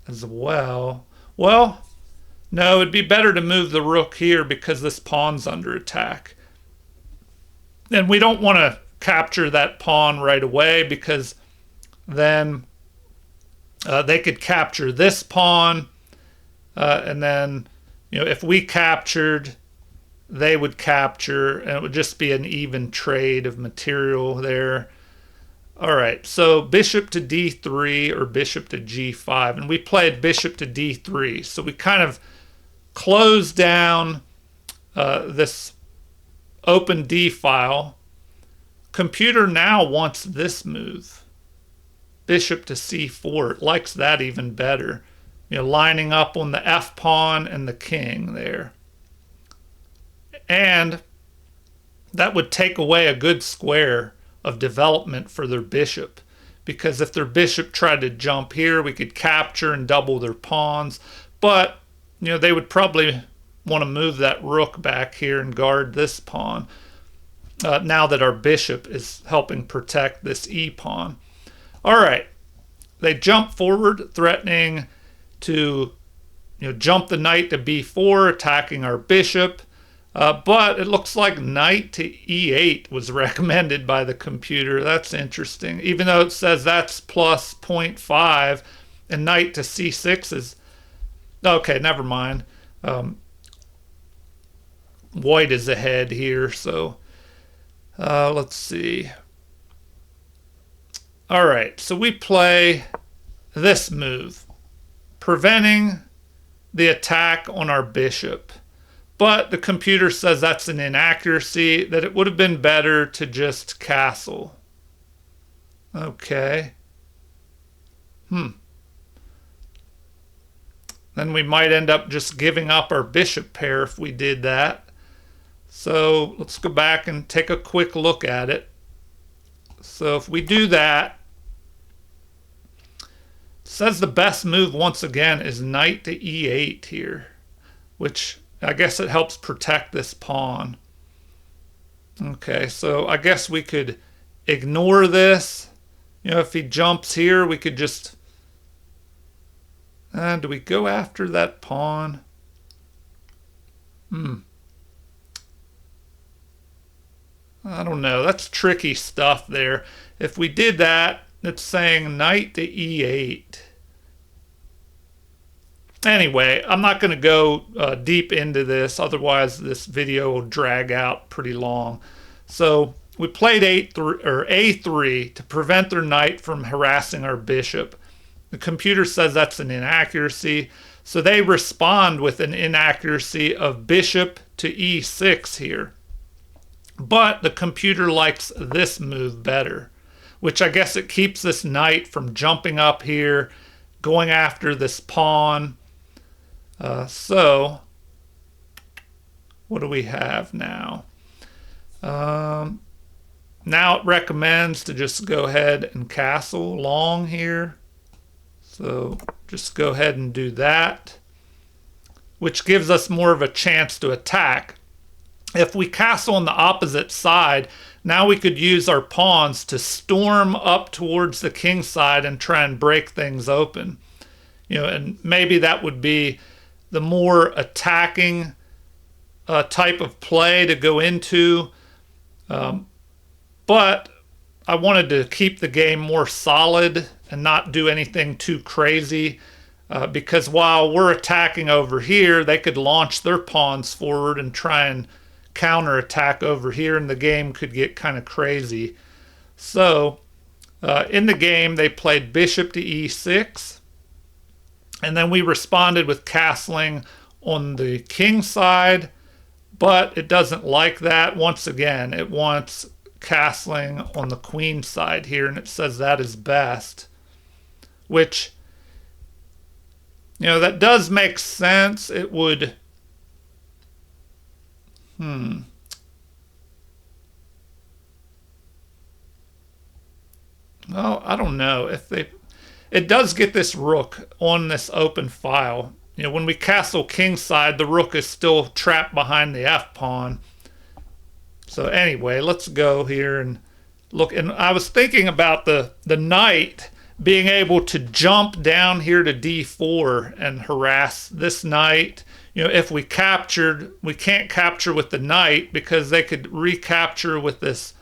as well. Well, no, it'd be better to move the rook here because this pawn's under attack. And we don't want to capture that pawn right away because then they could capture this pawn, and then if we captured, they would capture, and it would just be an even trade of material there. All right, so bishop to d3 or bishop to g5, and we played bishop to d3, so we kind of closed down this open d file. Computer now wants this move, bishop to c4. It likes that even better, lining up on the f pawn and the king there. And that would take away a good square of development for their bishop, because if their bishop tried to jump here, we could capture and double their pawns. But they would probably want to move that rook back here and guard this pawn, now that our bishop is helping protect this e pawn. All right, they jump forward, threatening to jump the knight to b4, attacking our bishop. But it looks like knight to e8 was recommended by the computer. That's interesting. Even though it says that's plus 0.5 and knight to c6 is... Okay, never mind. white is ahead here, so let's see. All right, so we play this move, preventing the attack on our bishop. But the computer says that's an inaccuracy, that it would have been better to just castle. Okay. Then we might end up just giving up our bishop pair if we did that. So let's go back and take a quick look at it. So if we do that, it says the best move once again is knight to e8 here, which I guess it helps protect this pawn. Okay, so I guess we could ignore this. You know, if he jumps here, we could just... do we go after that pawn? I don't know. That's tricky stuff there. If we did that, it's saying knight to e8. Anyway, I'm not going to go deep into this, otherwise this video will drag out pretty long. So we played a3 to prevent their knight from harassing our bishop. The computer says that's an inaccuracy, so they respond with an inaccuracy of bishop to e6 here. But the computer likes this move better, which I guess it keeps this knight from jumping up here, going after this pawn. So what do we have now? Now it recommends to just go ahead and castle long here. So just go ahead and do that, which gives us more of a chance to attack. If we castle on the opposite side, now we could use our pawns to storm up towards the king side and try and break things open. You know, and maybe that would be the more attacking type of play to go into. But I wanted to keep the game more solid and not do anything too crazy, because while we're attacking over here, they could launch their pawns forward and try and counterattack over here, and the game could get kind of crazy. So in the game, they played bishop to e6, and then we responded with castling on the king side, but it doesn't like that. Once again, it wants castling on the queen side here, and it says that is best, which, you know, that does make sense. It would well, I don't know if it does get this rook on this open file. You know, when we castle king side, the rook is still trapped behind the f pawn. So anyway, let's go here and look. And I was thinking about the knight being able to jump down here to d4 and harass this knight. You know, if we captured, we can't capture with the knight because they could recapture with this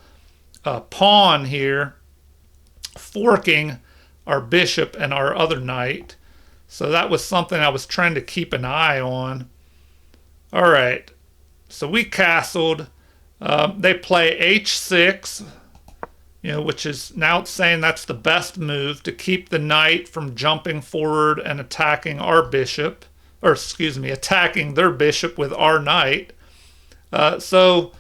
pawn here, forking our bishop and our other knight. So that was something I was trying to keep an eye on. All right, so we castled. They play h6, you know, which is now it's saying that's the best move to keep the knight from jumping forward and attacking our bishop, or excuse me, attacking their bishop with our knight. So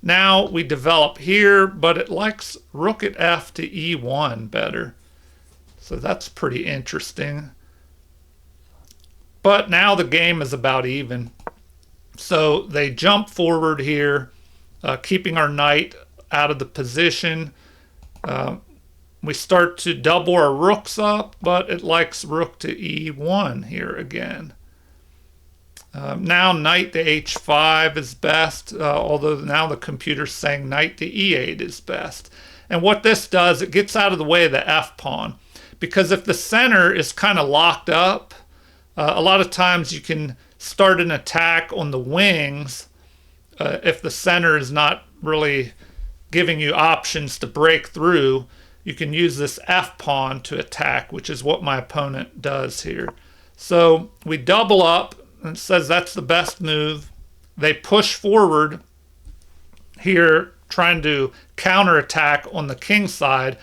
now we develop here, but it likes rook at f to e1 better. So that's pretty interesting. But now the game is about even. So they jump forward here, keeping our knight out of the position. We start to double our rooks up, but it likes rook to e1 here again. Now knight to h5 is best, although now the computer's saying knight to e8 is best. And what this does, it gets out of the way of the f pawn. Because if the center is kind of locked up, a lot of times you can start an attack on the wings if the center is not really giving you options to break through. You can use this f pawn to attack, which is what my opponent does here. So we double up, and it says that's the best move. they push forward here, trying to counterattack on the king side,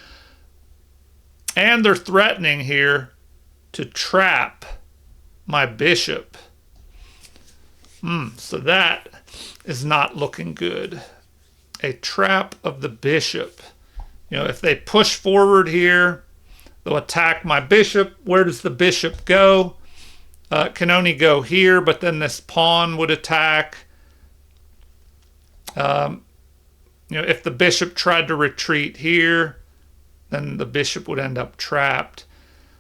and they're threatening here to trap my bishop. So that is not looking good. A trap of the bishop. You know, if they push forward here, they'll attack my bishop. Where does the bishop go? It can only go here, but then this pawn would attack. You know, if the bishop tried to retreat here, then the bishop would end up trapped.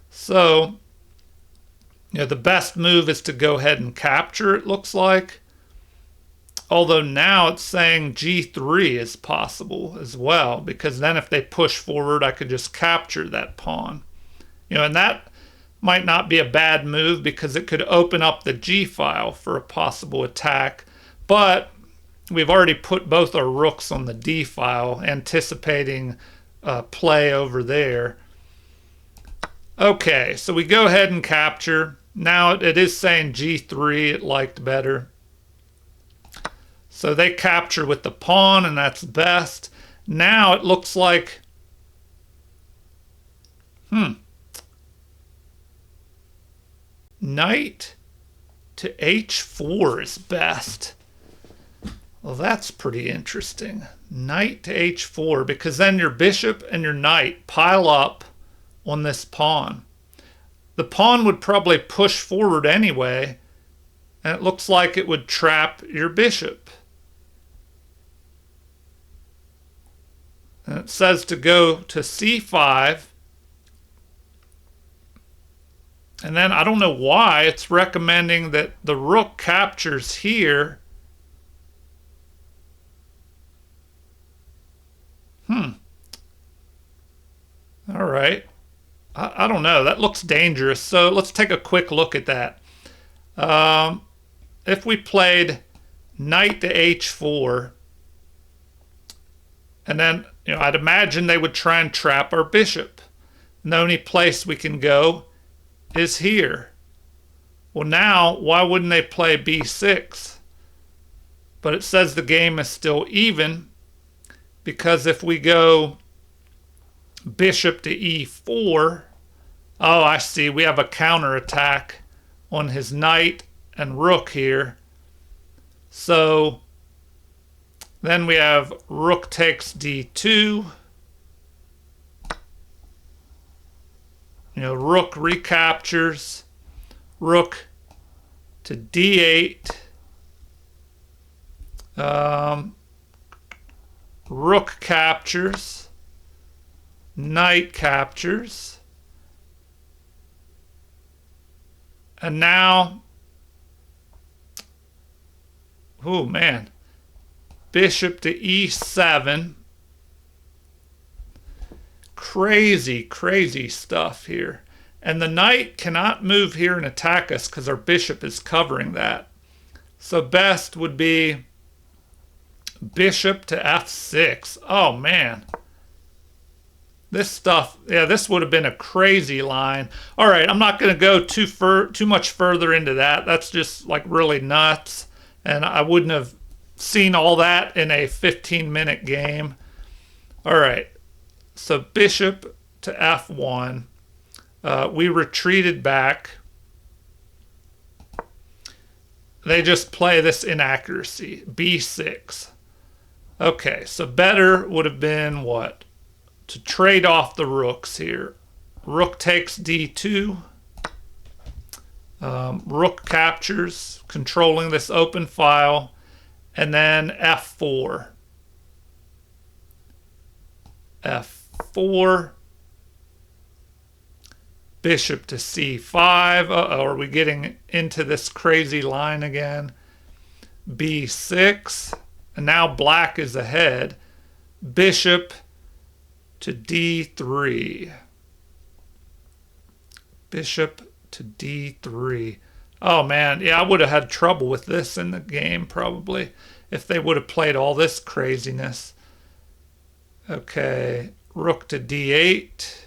So, you know, the best move is to go ahead and capture, it looks like. Although now it's saying g3 is possible as well, because then if they push forward, I could just capture that pawn. You know, and that might not be a bad move because it could open up the g file for a possible attack. But we've already put both our rooks on the d file, anticipating play over there. Okay, so we go ahead and capture. Now it is saying g3, it liked better. So they capture with the pawn, and that's best. Now it looks like, knight to h4 is best. Well, that's pretty interesting. Knight to h4, because then your bishop and your knight pile up on this pawn. The pawn would probably push forward anyway, and it looks like it would trap your bishop. And it says to go to c5. And then I don't know why it's recommending that the rook captures here. All right. I don't know. That looks dangerous. So let's take a quick look at that. If we played knight to h4, and then, you know, I'd imagine they would try and trap our bishop. And the only place we can go is here. Well, now, why wouldn't they play b6? But it says the game is still even, because if we go bishop to e4, oh, I see, we have a counterattack on his knight and rook here. So then we have rook takes d2. You know, rook recaptures, rook to d8, rook captures, knight captures, and now, oh man, bishop to e7. Crazy stuff here. And the knight cannot move here and attack us because our bishop is covering that. So best would be bishop to f6. Oh man. This stuff, yeah, this would have been a crazy line. All right, I'm not going to go too much further into that. That's just like really nuts. And I wouldn't have seen all that in a 15-minute game. All right. So bishop to f1. We retreated back. They just play this inaccuracy. b6. Okay, so better would have been what? To trade off the rooks here. Rook takes d2. Rook captures, controlling this open file. And then f4. f4. Bishop to c5. Uh-oh, are we getting into this crazy line again? b6. And now black is ahead. Bishop to d3. Bishop to d3. Oh man, yeah, I would have had trouble with this in the game probably if they would have played all this craziness. Okay, rook to d8.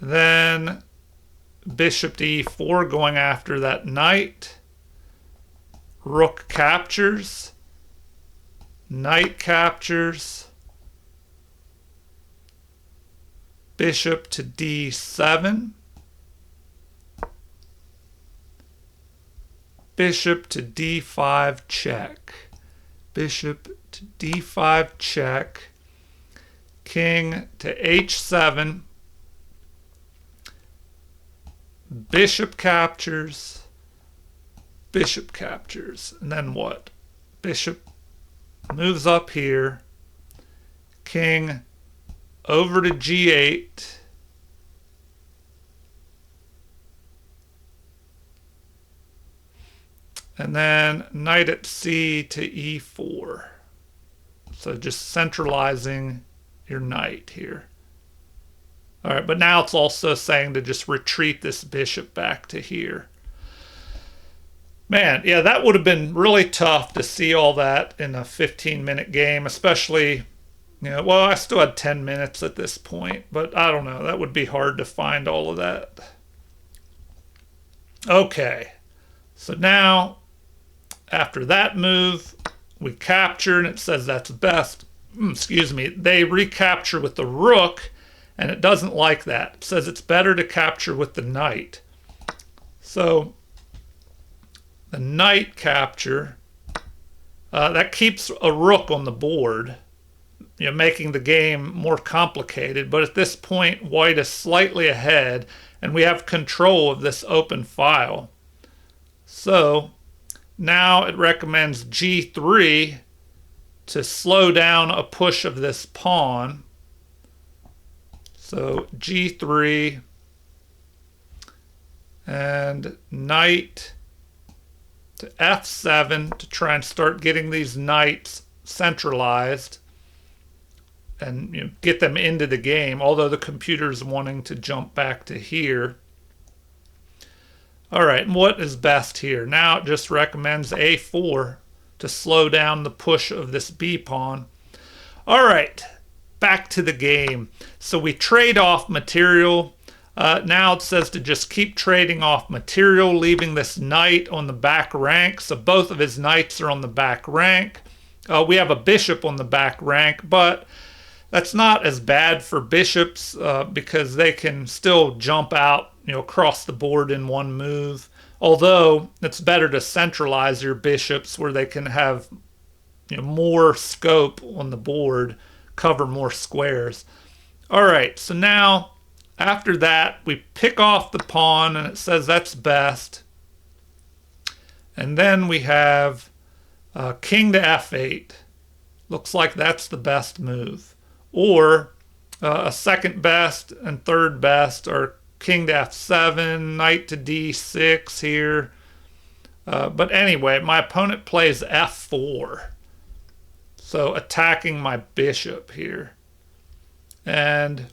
Then bishop to e4 going after that knight. Rook captures. Knight captures. Bishop to d7. Bishop to d5 check. Bishop to d5 check. King to h7. Bishop captures. Bishop captures. And then what? Bishop moves up here. King over to g8. And then knight at c to e4. So just centralizing your knight here. All right, but now it's also saying to just retreat this bishop back to here. Man, yeah, that would have been really tough to see all that in a 15-minute game, especially, well, I still had 10 minutes at this point, but I don't know. That would be hard to find all of that. Okay, so now after that move, we capture, and it says that's best. Excuse me. They recapture with the rook, and it doesn't like that. It says it's better to capture with the knight. So the knight capture, that keeps a rook on the board, making the game more complicated. But at this point, white is slightly ahead, and we have control of this open file. So now it recommends g3 to slow down a push of this pawn. So g3 and knight to f7 to try and start getting these knights centralized and get them into the game, although the computer's wanting to jump back to here. All right, and what is best here? Now it just recommends a4 to slow down the push of this b pawn. All right, back to the game. So we trade off material. Now it says to just keep trading off material, leaving this knight on the back rank. So both of his knights are on the back rank. We have a bishop on the back rank, but that's not as bad for bishops because they can still jump out, across the board in one move. Although it's better to centralize your bishops where they can have more scope on the board, cover more squares. All right, so now after that, we pick off the pawn, and it says that's best. And then we have king to f8. Looks like that's the best move. Or a second best and third best are king to f7, knight to d6 here. But anyway, my opponent plays f4. So attacking my bishop here. And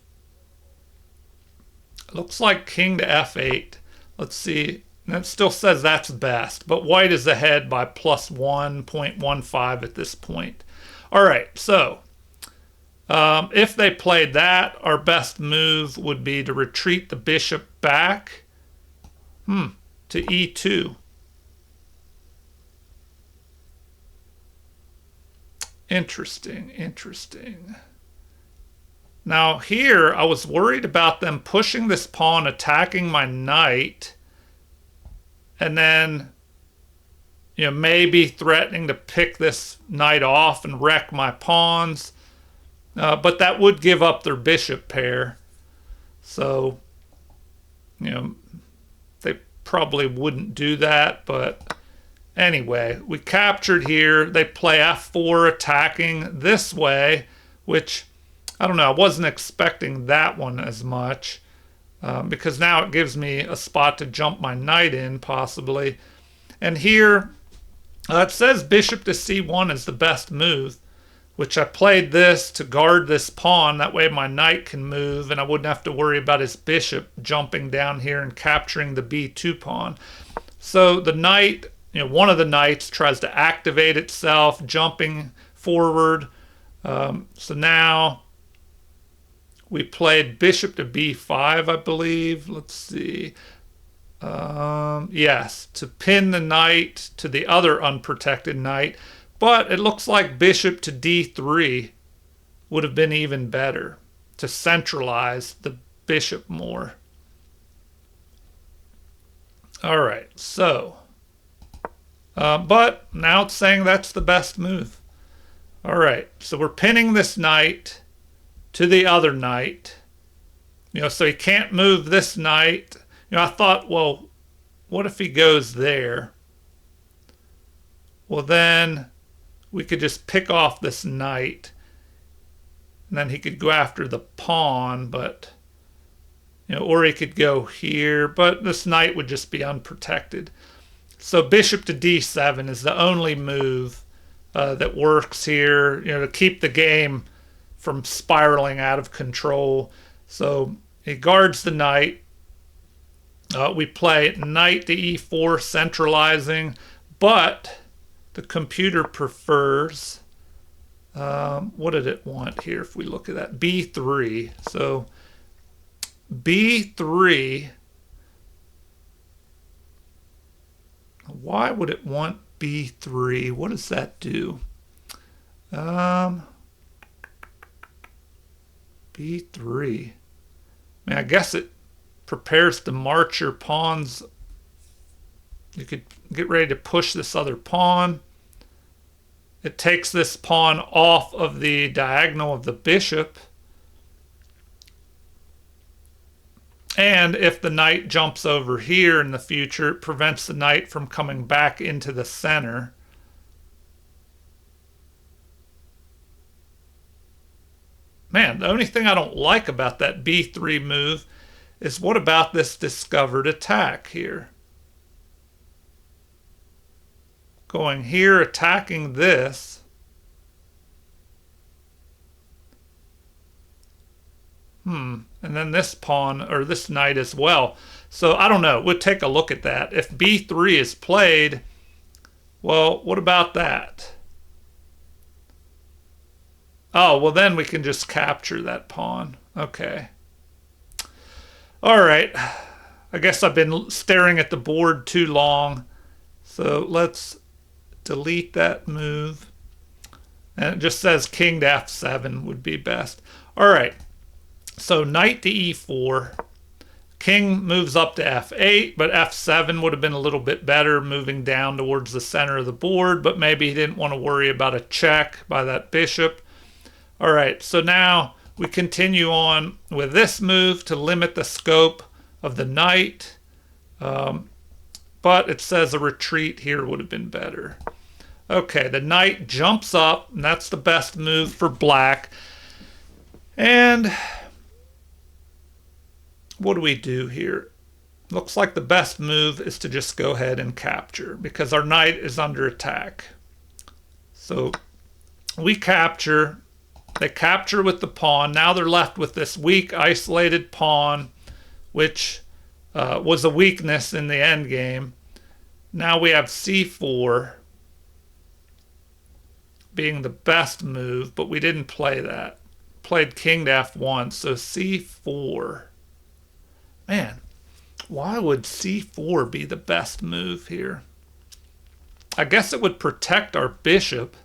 it looks like king to f8. Let's see. And it still says that's best, but white is ahead by plus 1.15 at this point. All right, so if they played that, our best move would be to retreat the bishop back to e2. Interesting, interesting. Now here, I was worried about them pushing this pawn, attacking my knight, and then, maybe threatening to pick this knight off and wreck my pawns. But that would give up their bishop pair. So, they probably wouldn't do that. But anyway, we captured here. They play f4 attacking this way, which, I don't know, I wasn't expecting that one as much. Because now it gives me a spot to jump my knight in, possibly. And here, it says bishop to c1 is the best move, which I played this to guard this pawn. That way my knight can move, and I wouldn't have to worry about his bishop jumping down here and capturing the b2 pawn. So the knight, one of the knights tries to activate itself, jumping forward. So now we played bishop to b5, I believe. Let's see. Yes, to pin the knight to the other unprotected knight. But it looks like bishop to d3 would have been even better to centralize the bishop more. All right, so, but now it's saying that's the best move. All right, so we're pinning this knight to the other knight. So he can't move this knight. I thought, well, what if he goes there? Well, then we could just pick off this knight, and then he could go after the pawn, but, or he could go here, but this knight would just be unprotected. So bishop to d7 is the only move that works here, to keep the game from spiraling out of control. So he guards the knight. We play knight to e4, centralizing, but the computer prefers, what did it want here if we look at that? b3. So b3, why would it want b3? What does that do? b3. I guess it prepares to march your pawns. You could get ready to push this other pawn. It takes this pawn off of the diagonal of the bishop. And if the knight jumps over here in the future, it prevents the knight from coming back into the center. Man, the only thing I don't like about that b3 move is what about this discovered attack here? Going here, attacking this. And then this pawn, or this knight as well. So I don't know. We'll take a look at that. If b3 is played, well, what about that? Oh, well, then we can just capture that pawn. Okay. All right. I guess I've been staring at the board too long. So let's delete that move. And it just says king to f7 would be best. All right. So knight to e4. King moves up to f8, but f7 would have been a little bit better, moving down towards the center of the board, but maybe he didn't want to worry about a check by that bishop. All right, so now we continue on with this move to limit the scope of the knight, but it says a retreat here would have been better. Okay, the knight jumps up, and that's the best move for black. And what do we do here? Looks like the best move is to just go ahead and capture because our knight is under attack. So we capture. They capture with the pawn. Now they're left with this weak, isolated pawn, which was a weakness in the endgame. Now we have c4 being the best move, but we didn't play that. Played king to f1, so c4. Man, why would c4 be the best move here? I guess it would protect our bishop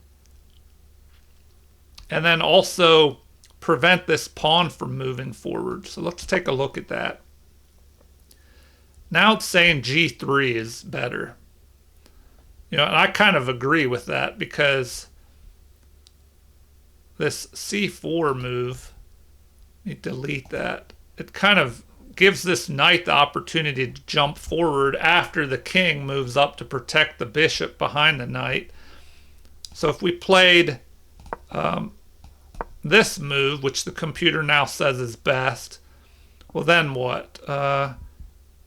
and then also prevent this pawn from moving forward. So let's take a look at that. Now it's saying g3 is better. And I kind of agree with that because this c4 move, let me delete that. It kind of gives this knight the opportunity to jump forward after the king moves up to protect the bishop behind the knight. So if we played this move, which the computer now says is best, well then what?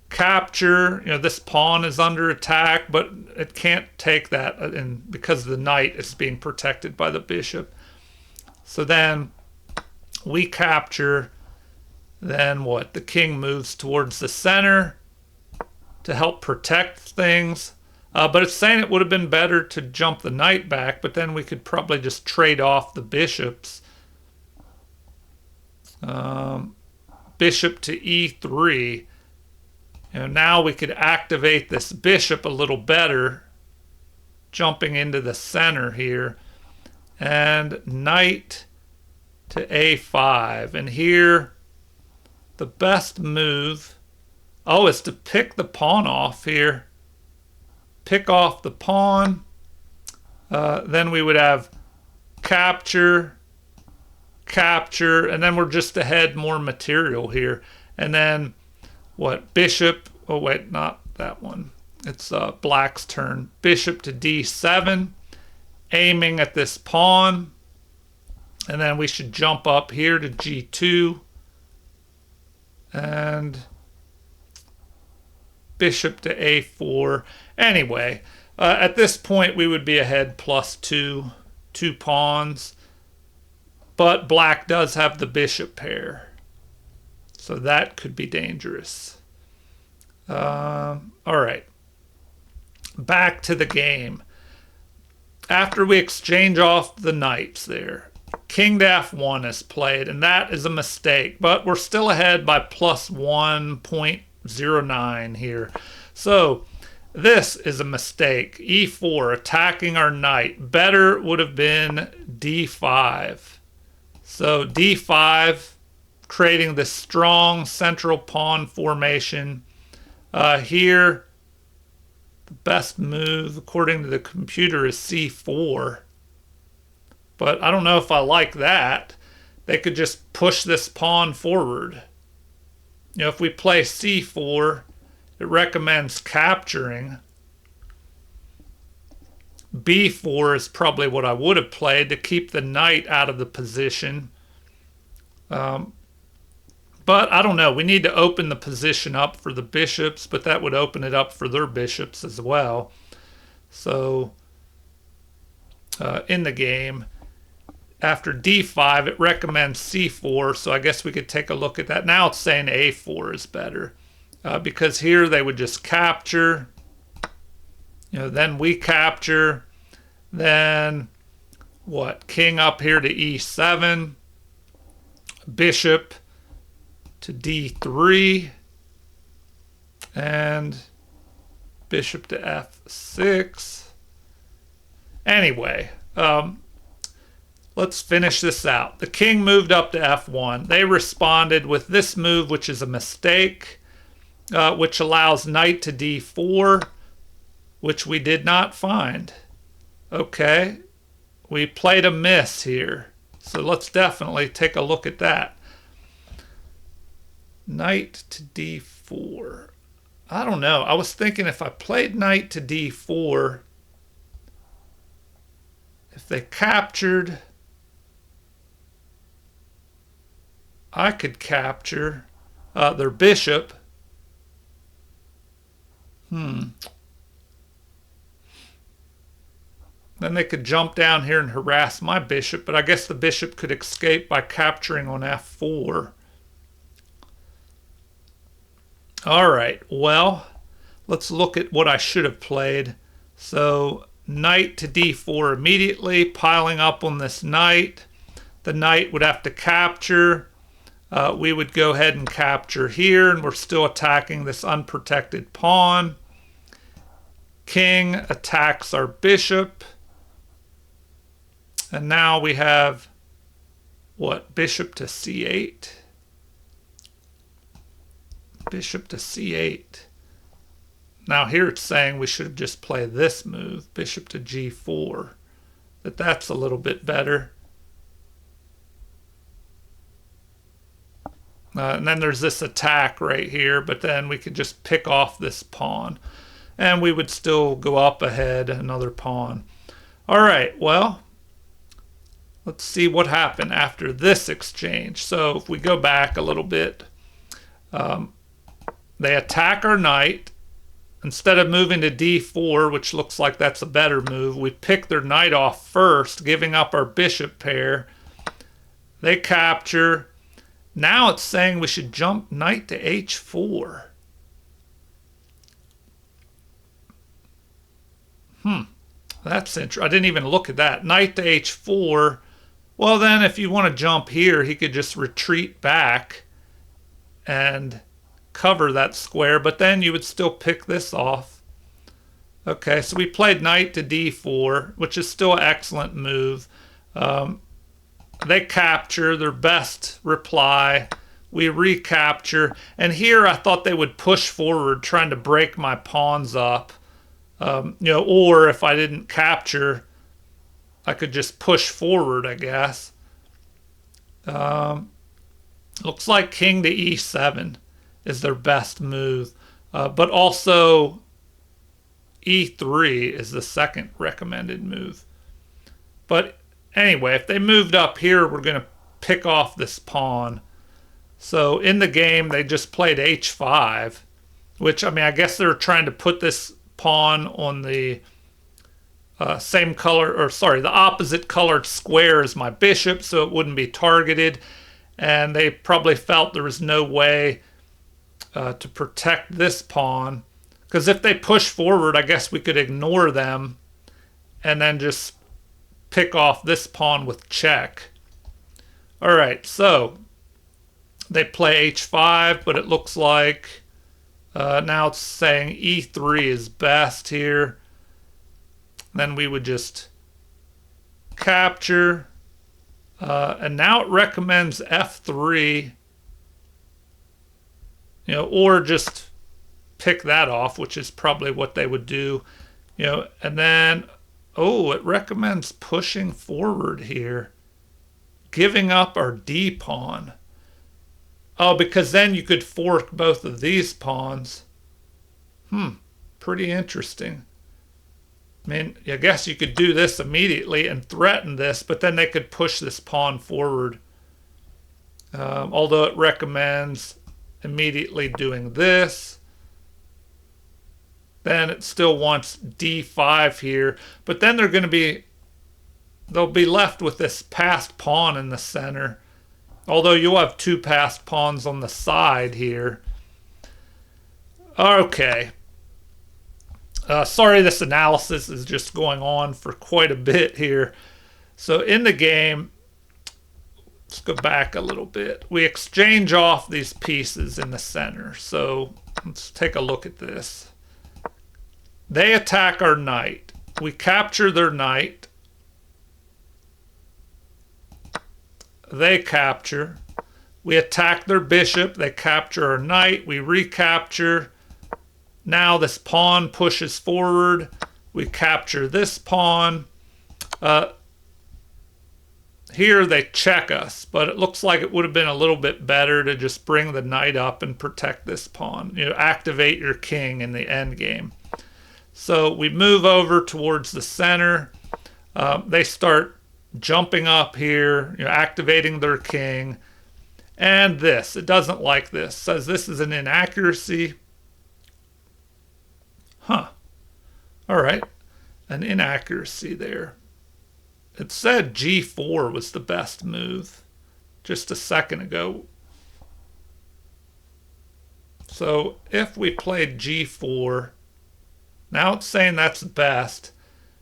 Capture, this pawn is under attack, but it can't take that because the knight is being protected by the bishop. So then we capture, then what? The king moves towards the center to help protect things. But it's saying it would have been better to jump the knight back, but then we could probably just trade off the bishops. Bishop to e3. Now we could activate this bishop a little better, jumping into the center here, and knight to a5. And here, the best move, is to pick the pawn off here. Pick off the pawn. Then we would have capture, capture, and then we're just ahead more material here. And then what? Bishop. Oh, wait, not that one. It's black's turn. Bishop to d7, aiming at this pawn. And then we should jump up here to g2. And bishop to a4. Anyway, at this point we would be ahead +2, 2 pawns. But black does have the bishop pair, so that could be dangerous. All right, back to the game. After we exchange off the knights there, king to f1 is played, and that is a mistake, but we're still ahead by +1.09 here. So this is a mistake. e4, attacking our knight. Better would have been d5. So d5, creating this strong central pawn formation. Here, the best move, according to the computer, is c4. But I don't know if I like that. They could just push this pawn forward. If we play c4, it recommends capturing. b4 is probably what I would have played to keep the knight out of the position. But I don't know. We need to open the position up for the bishops, but that would open it up for their bishops as well. So in the game, after d5, it recommends c4, so I guess we could take a look at that. Now it's saying a4 is better, because here they would just capture. Then we capture. Then what? King up here to e7. Bishop to d3. And bishop to f6. Anyway, let's finish this out. The king moved up to f1. They responded with this move, which is a mistake, which allows knight to d4, which we did not find. Okay, we played a miss here. So let's definitely take a look at that. Knight to d4. I don't know. I was thinking if I played knight to d4, if they captured, I could capture their bishop. Then they could jump down here and harass my bishop, but I guess the bishop could escape by capturing on f4. All right, well, let's look at what I should have played. So knight to d4 immediately, piling up on this knight. The knight would have to capture. We would go ahead and capture here, and we're still attacking this unprotected pawn. King attacks our bishop. And now we have, what, bishop to c8? Bishop to c8. Now here it's saying we should have just played this move, bishop to g4. That's a little bit better. And then there's this attack right here, but then we could just pick off this pawn. And we would still go up ahead another pawn. All right, well, let's see what happened after this exchange. So if we go back a little bit, they attack our knight. Instead of moving to d4, which looks like that's a better move, we pick their knight off first, giving up our bishop pair. They capture. Now it's saying we should jump knight to h4. That's interesting. I didn't even look at that. Knight to h4. Well, then if you want to jump here, he could just retreat back and cover that square, but then you would still pick this off. Okay, so we played knight to d4, which is still an excellent move. They capture their best reply. We recapture. And here I thought they would push forward, trying to break my pawns up. Or if I didn't capture, I could just push forward, I guess. Looks like king to e7 is their best move. But also e3 is the second recommended move. But anyway, if they moved up here, we're going to pick off this pawn. So in the game, they just played h5, which, I mean, I guess they're trying to put this pawn on the same color, or sorry, the opposite colored square as my bishop, so it wouldn't be targeted. And they probably felt there was no way to protect this pawn. Because if they push forward, I guess we could ignore them and then just pick off this pawn with check. All right, so they play h5, but it looks like now it's saying e3 is best here. Then we would just capture. And now it recommends f3, or just pick that off, which is probably what they would do, and then, it recommends pushing forward here, giving up our d pawn. Oh, because then you could fork both of these pawns. Pretty interesting. I mean, I guess you could do this immediately and threaten this, but then they could push this pawn forward. Although it recommends immediately doing this. Then it still wants d5 here, but then they'll be left with this passed pawn in the center. Although you'll have two passed pawns on the side here. Okay. Sorry, this analysis is just going on for quite a bit here. So in the game, let's go back a little bit. We exchange off these pieces in the center. So let's take a look at this. They attack our knight. We capture their knight. They capture. We attack their bishop. They capture our knight. We recapture. Now this pawn pushes forward. We capture this pawn. Here they check us, but it looks like it would have been a little bit better to just bring the knight up and protect this pawn. Activate your king in the end game. So we move over towards the center. They start jumping up here, activating their king. And this, it doesn't like this. It says this is an inaccuracy. All right, an inaccuracy there. It said g4 was the best move just a second ago. So if we played g4, now it's saying that's best.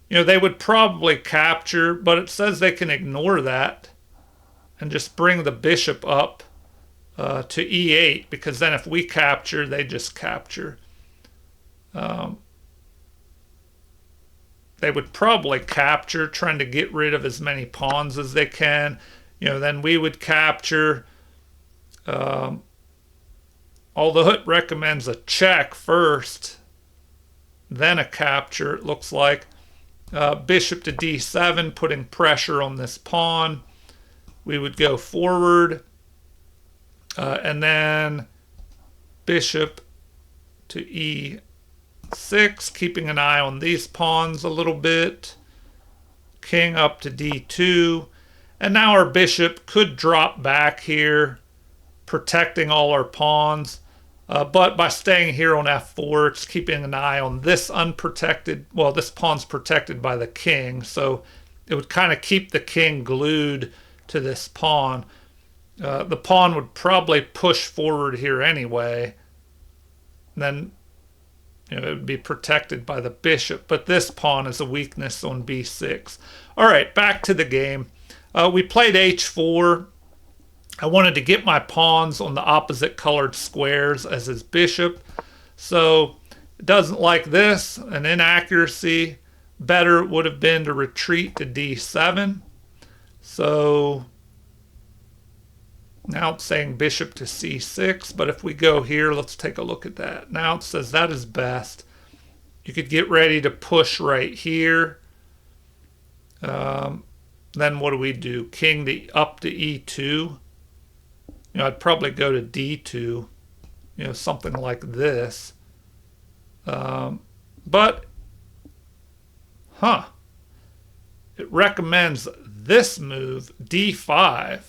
They would probably capture, but it says they can ignore that and just bring the bishop up to e8, because then if we capture, they just capture. They would probably capture, trying to get rid of as many pawns as they can. Then we would capture. Although it recommends a check first, then a capture, it looks like. Bishop to d7, putting pressure on this pawn. We would go forward. And then bishop to e6, keeping an eye on these pawns a little bit. King up to d2. And now our bishop could drop back here, protecting all our pawns. But by staying here on f4, it's keeping an eye on this unprotected. Well, this pawn's protected by the king, so it would kind of keep the king glued to this pawn. The pawn would probably push forward here anyway. And then it would be protected by the bishop. But this pawn is a weakness on b6. All right, back to the game. We played h4. I wanted to get my pawns on the opposite colored squares as his bishop. So it doesn't like this, an inaccuracy. Better would have been to retreat to d7. So now it's saying bishop to c6, but if we go here, let's take a look at that. Now it says that is best. You could get ready to push right here. Then what do we do? King to up to e2. You know, I'd probably go to d2. You know, something like this. But, it recommends this move, d5.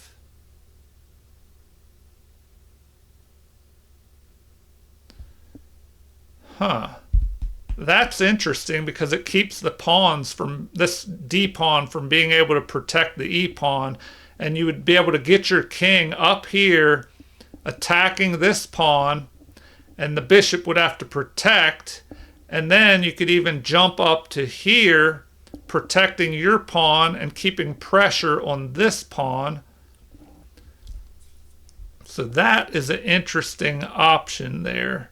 That's interesting because it keeps the pawns from this d pawn from being able to protect the e pawn, and you would be able to get your king up here attacking this pawn, and the bishop would have to protect, and then you could even jump up to here protecting your pawn and keeping pressure on this pawn. So that is an interesting option there.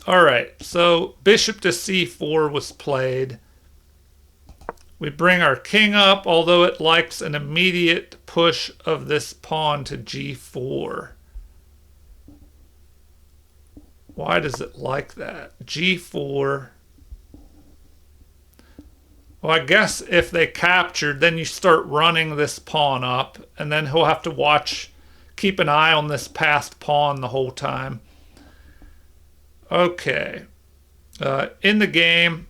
All right, so bishop to c4 was played. We bring our king up, although it likes an immediate push of this pawn to g4. Why does it like that? g4. Well, I guess if they captured, then you start running this pawn up, and then he'll have to keep an eye on this passed pawn the whole time. Okay, in the game,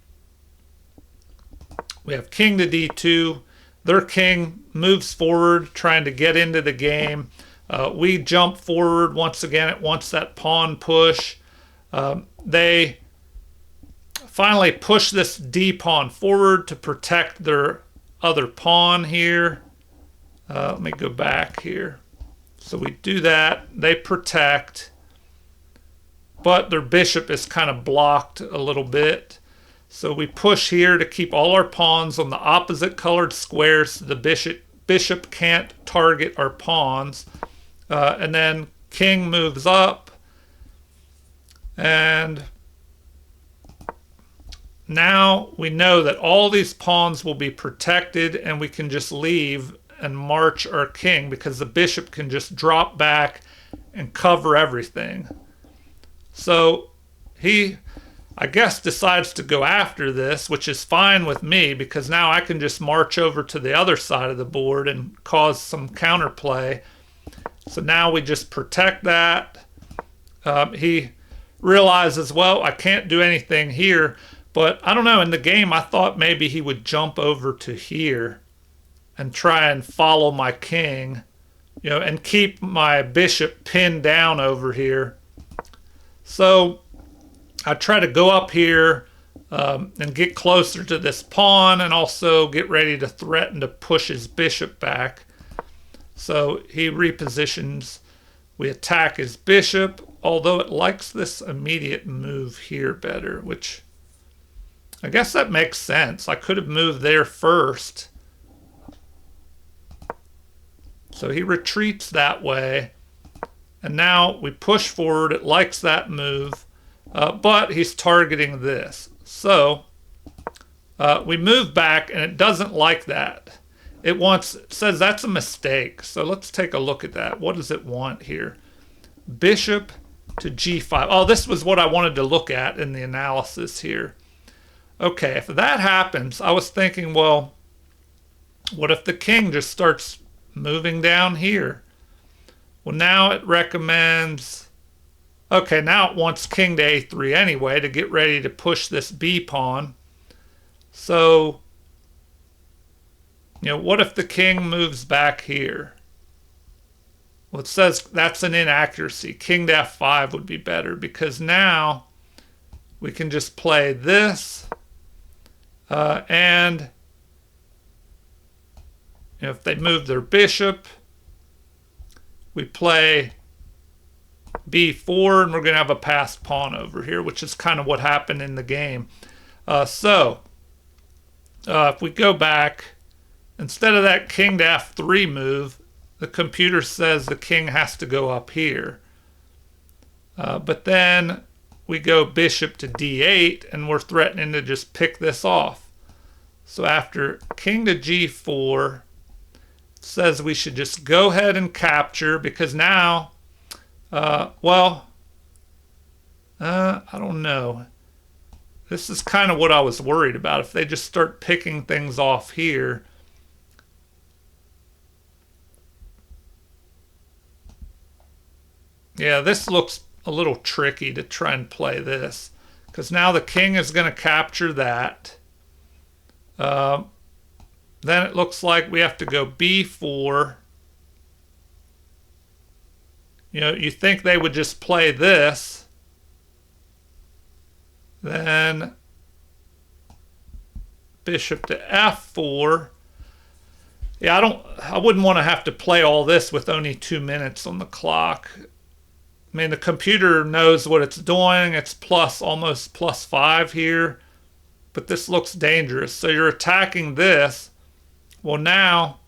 we have king to d2. Their king moves forward, trying to get into the game. We jump forward once again. It wants that pawn push. They finally push this d pawn forward to protect their other pawn here. Let me go back here. So we do that. They protect. But their bishop is kind of blocked a little bit. So we push here to keep all our pawns on the opposite colored squares so the bishop can't target our pawns. And then king moves up. And now we know that all these pawns will be protected, and we can just leave and march our king because the bishop can just drop back and cover everything. So he, I guess, decides to go after this, which is fine with me because now I can just march over to the other side of the board and cause some counterplay. So now we just protect that. He realizes, well, I can't do anything here, but I don't know, in the game I thought maybe he would jump over to here and try and follow my king, you know, and keep my bishop pinned down over here. So I try to go up here and get closer to this pawn and also get ready to threaten to push his bishop back. So he repositions. We attack his bishop, although it likes this immediate move here better, which I guess that makes sense. I could have moved there first. So he retreats that way. And now we push forward. It likes that move, but he's targeting this. So we move back, and it doesn't like that. It says that's a mistake. So let's take a look at that. What does it want here? Bishop to g5. Oh, this was what I wanted to look at in the analysis here. Okay, if that happens, I was thinking, well, what if the king just starts moving down here? Well, now it recommends, okay, now it wants king to a3 anyway to get ready to push this b pawn. So, you know, what if the king moves back here? Well, it says that's an inaccuracy. King to f5 would be better because now we can just play this and you know, if they move their bishop, we play b4, and we're going to have a passed pawn over here, which is kind of what happened in the game. So if we go back, instead of that king to f3 move, the computer says the king has to go up here. But then we go bishop to d8, and we're threatening to just pick this off. So after king to g4, it says we should just go ahead and capture, because now, I don't know. This is kind of what I was worried about. If they just start picking things off here. Yeah, this looks a little tricky to try and play this, because now the king is going to capture that. Then it looks like we have to go b4. You know, you think they would just play this. Then bishop to f4. Yeah, I wouldn't want to have to play all this with only 2 minutes on the clock. I mean, the computer knows what it's doing. It's almost +5 here. But this looks dangerous. So you're attacking this. Well, now,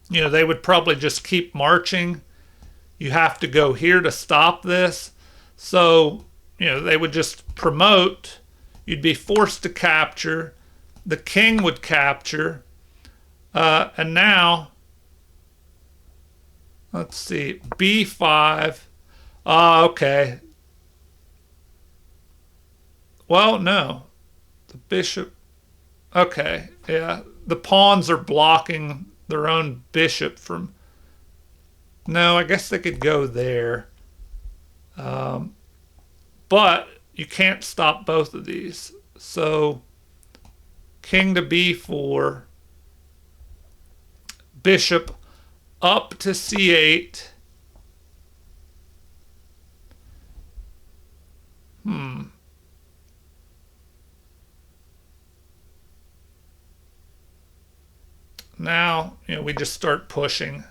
you know, they would probably just keep marching. You have to go here to stop this. So, you know, they would just promote. You'd be forced to capture. The king would capture. And now, let's see, b5. Okay. Well, no. The bishop. Okay, yeah. The pawns are blocking their own bishop from... No, I guess they could go there. But you can't stop both of these. So, king to b4. Bishop up to c8. Now, you know, we just start pushing.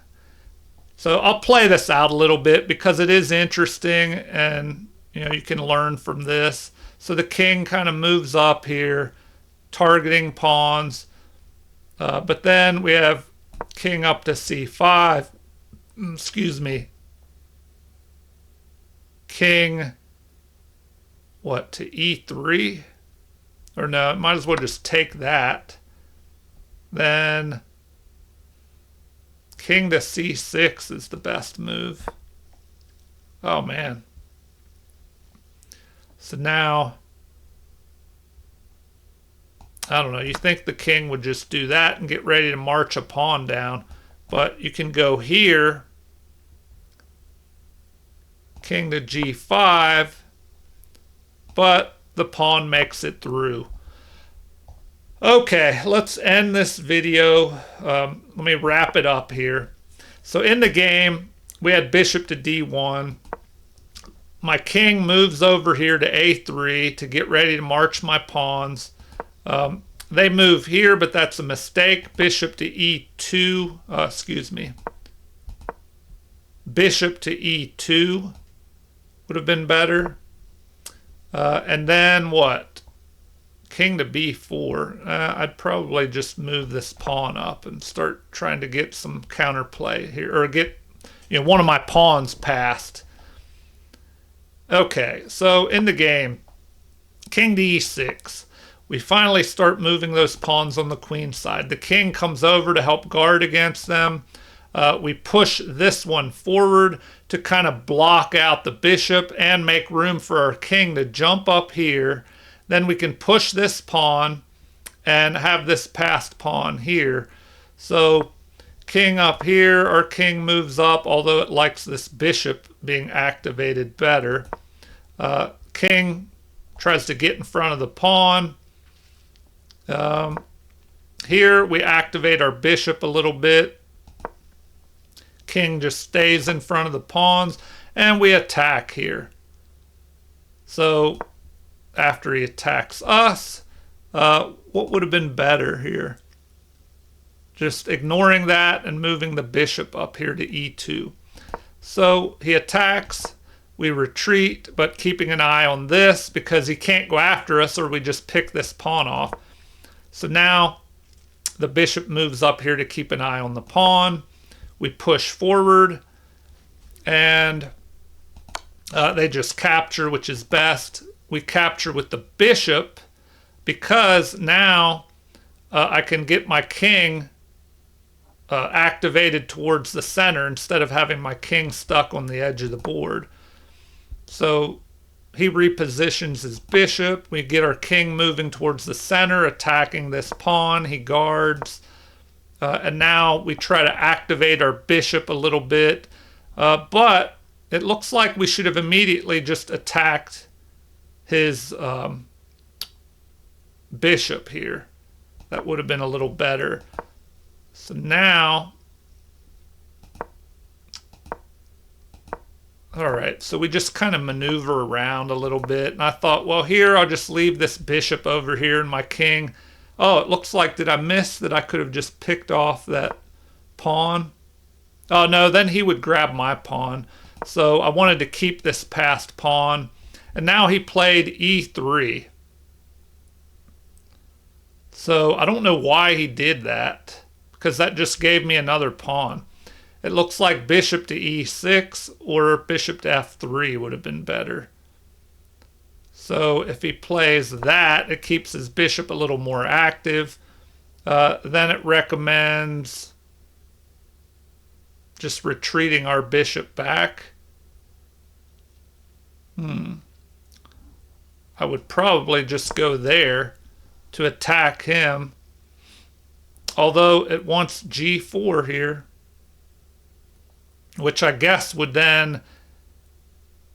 So I'll play this out a little bit because it is interesting, and you know, you can learn from this. So the king kind of moves up here, targeting pawns. But then we have king up to c5. Excuse me. King, what, to e3? Or no, might as well just take that. Then king to c6 is the best move. Oh, man. So now, I don't know, you think the king would just do that and get ready to march a pawn down. But you can go here, king to g5, but the pawn makes it through. Okay, let's end this video. Let me wrap it up here. So in the game, we had bishop to d1. My king moves over here to a3 to get ready to march my pawns. They move here, but that's a mistake. Bishop to e2. Excuse me. Bishop to e2 would have been better. And then what? King to b4. I'd probably just move this pawn up and start trying to get some counterplay here, or get, you know, one of my pawns passed. Okay, so in the game, king to e6. We finally start moving those pawns on the queen side. The king comes over to help guard against them. We push this one forward to kind of block out the bishop and make room for our king to jump up here. Then we can push this pawn and have this passed pawn here. So king up here, our king moves up, although it likes this bishop being activated better. King tries to get in front of the pawn. Here we activate our bishop a little bit. King just stays in front of the pawns, and we attack here. So after he attacks us, what would have been better here? Just ignoring that and moving the bishop up here to e2. So he attacks, we retreat, but keeping an eye on this because he can't go after us, or we just pick this pawn off. So now the bishop moves up here to keep an eye on the pawn. we push forward, and they just capture, which is best. We capture with the bishop because now I can get my king activated towards the center instead of having my king stuck on the edge of the board. So he repositions his bishop. We get our king moving towards the center, attacking this pawn. He guards. And now we try to activate our bishop a little bit. But it looks like we should have immediately just attacked his bishop here. That would have been a little better. So now, all right, so we just kind of maneuver around a little bit. And I thought, well, here, I'll just leave this bishop over here and my king. Oh, it looks like, did I miss that I could have just picked off that pawn? Oh, no, then he would grab my pawn. So I wanted to keep this passed pawn. And now he played e3. So I don't know why he did that, because that just gave me another pawn. It looks like bishop to e6 or bishop to f3 would have been better. So if he plays that, it keeps his bishop a little more active. Then it recommends just retreating our bishop back. I would probably just go there to attack him. Although it wants g4 here, which I guess would then,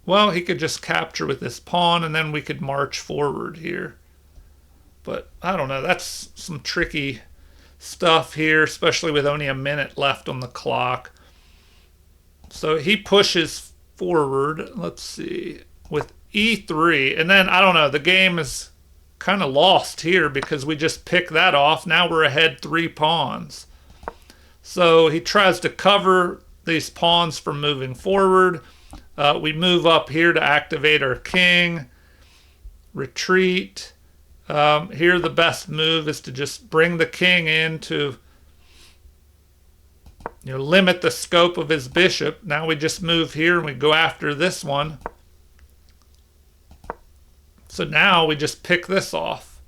well, he could just capture with this pawn and then we could march forward here. But I don't know, that's some tricky stuff here, especially with only a minute left on the clock. So he pushes forward, let's see, with e3, and then I don't know, the game is kind of lost here because we just pick that off. Now we're ahead 3 pawns. So he tries to cover these pawns from moving forward. We move up here to activate our king. Retreat. Here the best move is to just bring the king in to limit the scope of his bishop. Now we just move here and we go after this one. So now we just pick this off.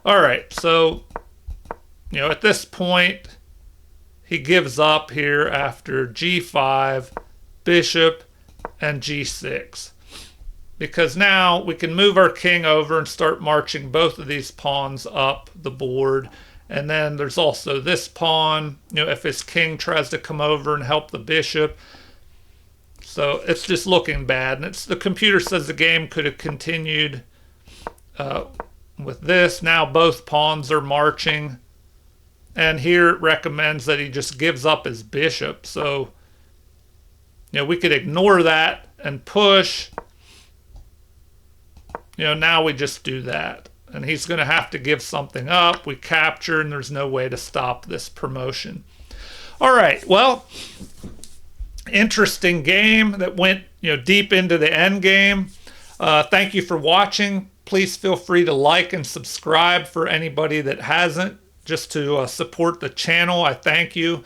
All right, so at this point he gives up here after g5, bishop, and g6. Because now we can move our king over and start marching both of these pawns up the board. And then there's also this pawn, if his king tries to come over and help the bishop. So it's just looking bad. And the computer says the game could have continued with this. Now both pawns are marching. And here it recommends that he just gives up his bishop. So, we could ignore that and push. Now we just do that. And he's going to have to give something up. We capture, and there's no way to stop this promotion. All right, well, interesting game that went deep into the end game. Thank you for watching. Please feel free to like and subscribe for anybody that hasn't, just to support the channel. I thank you.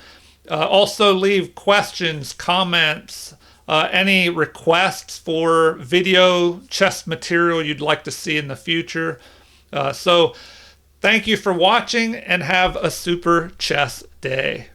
Also leave questions, comments, any requests for video chess material you'd like to see in the future. So thank you for watching and have a super chess day.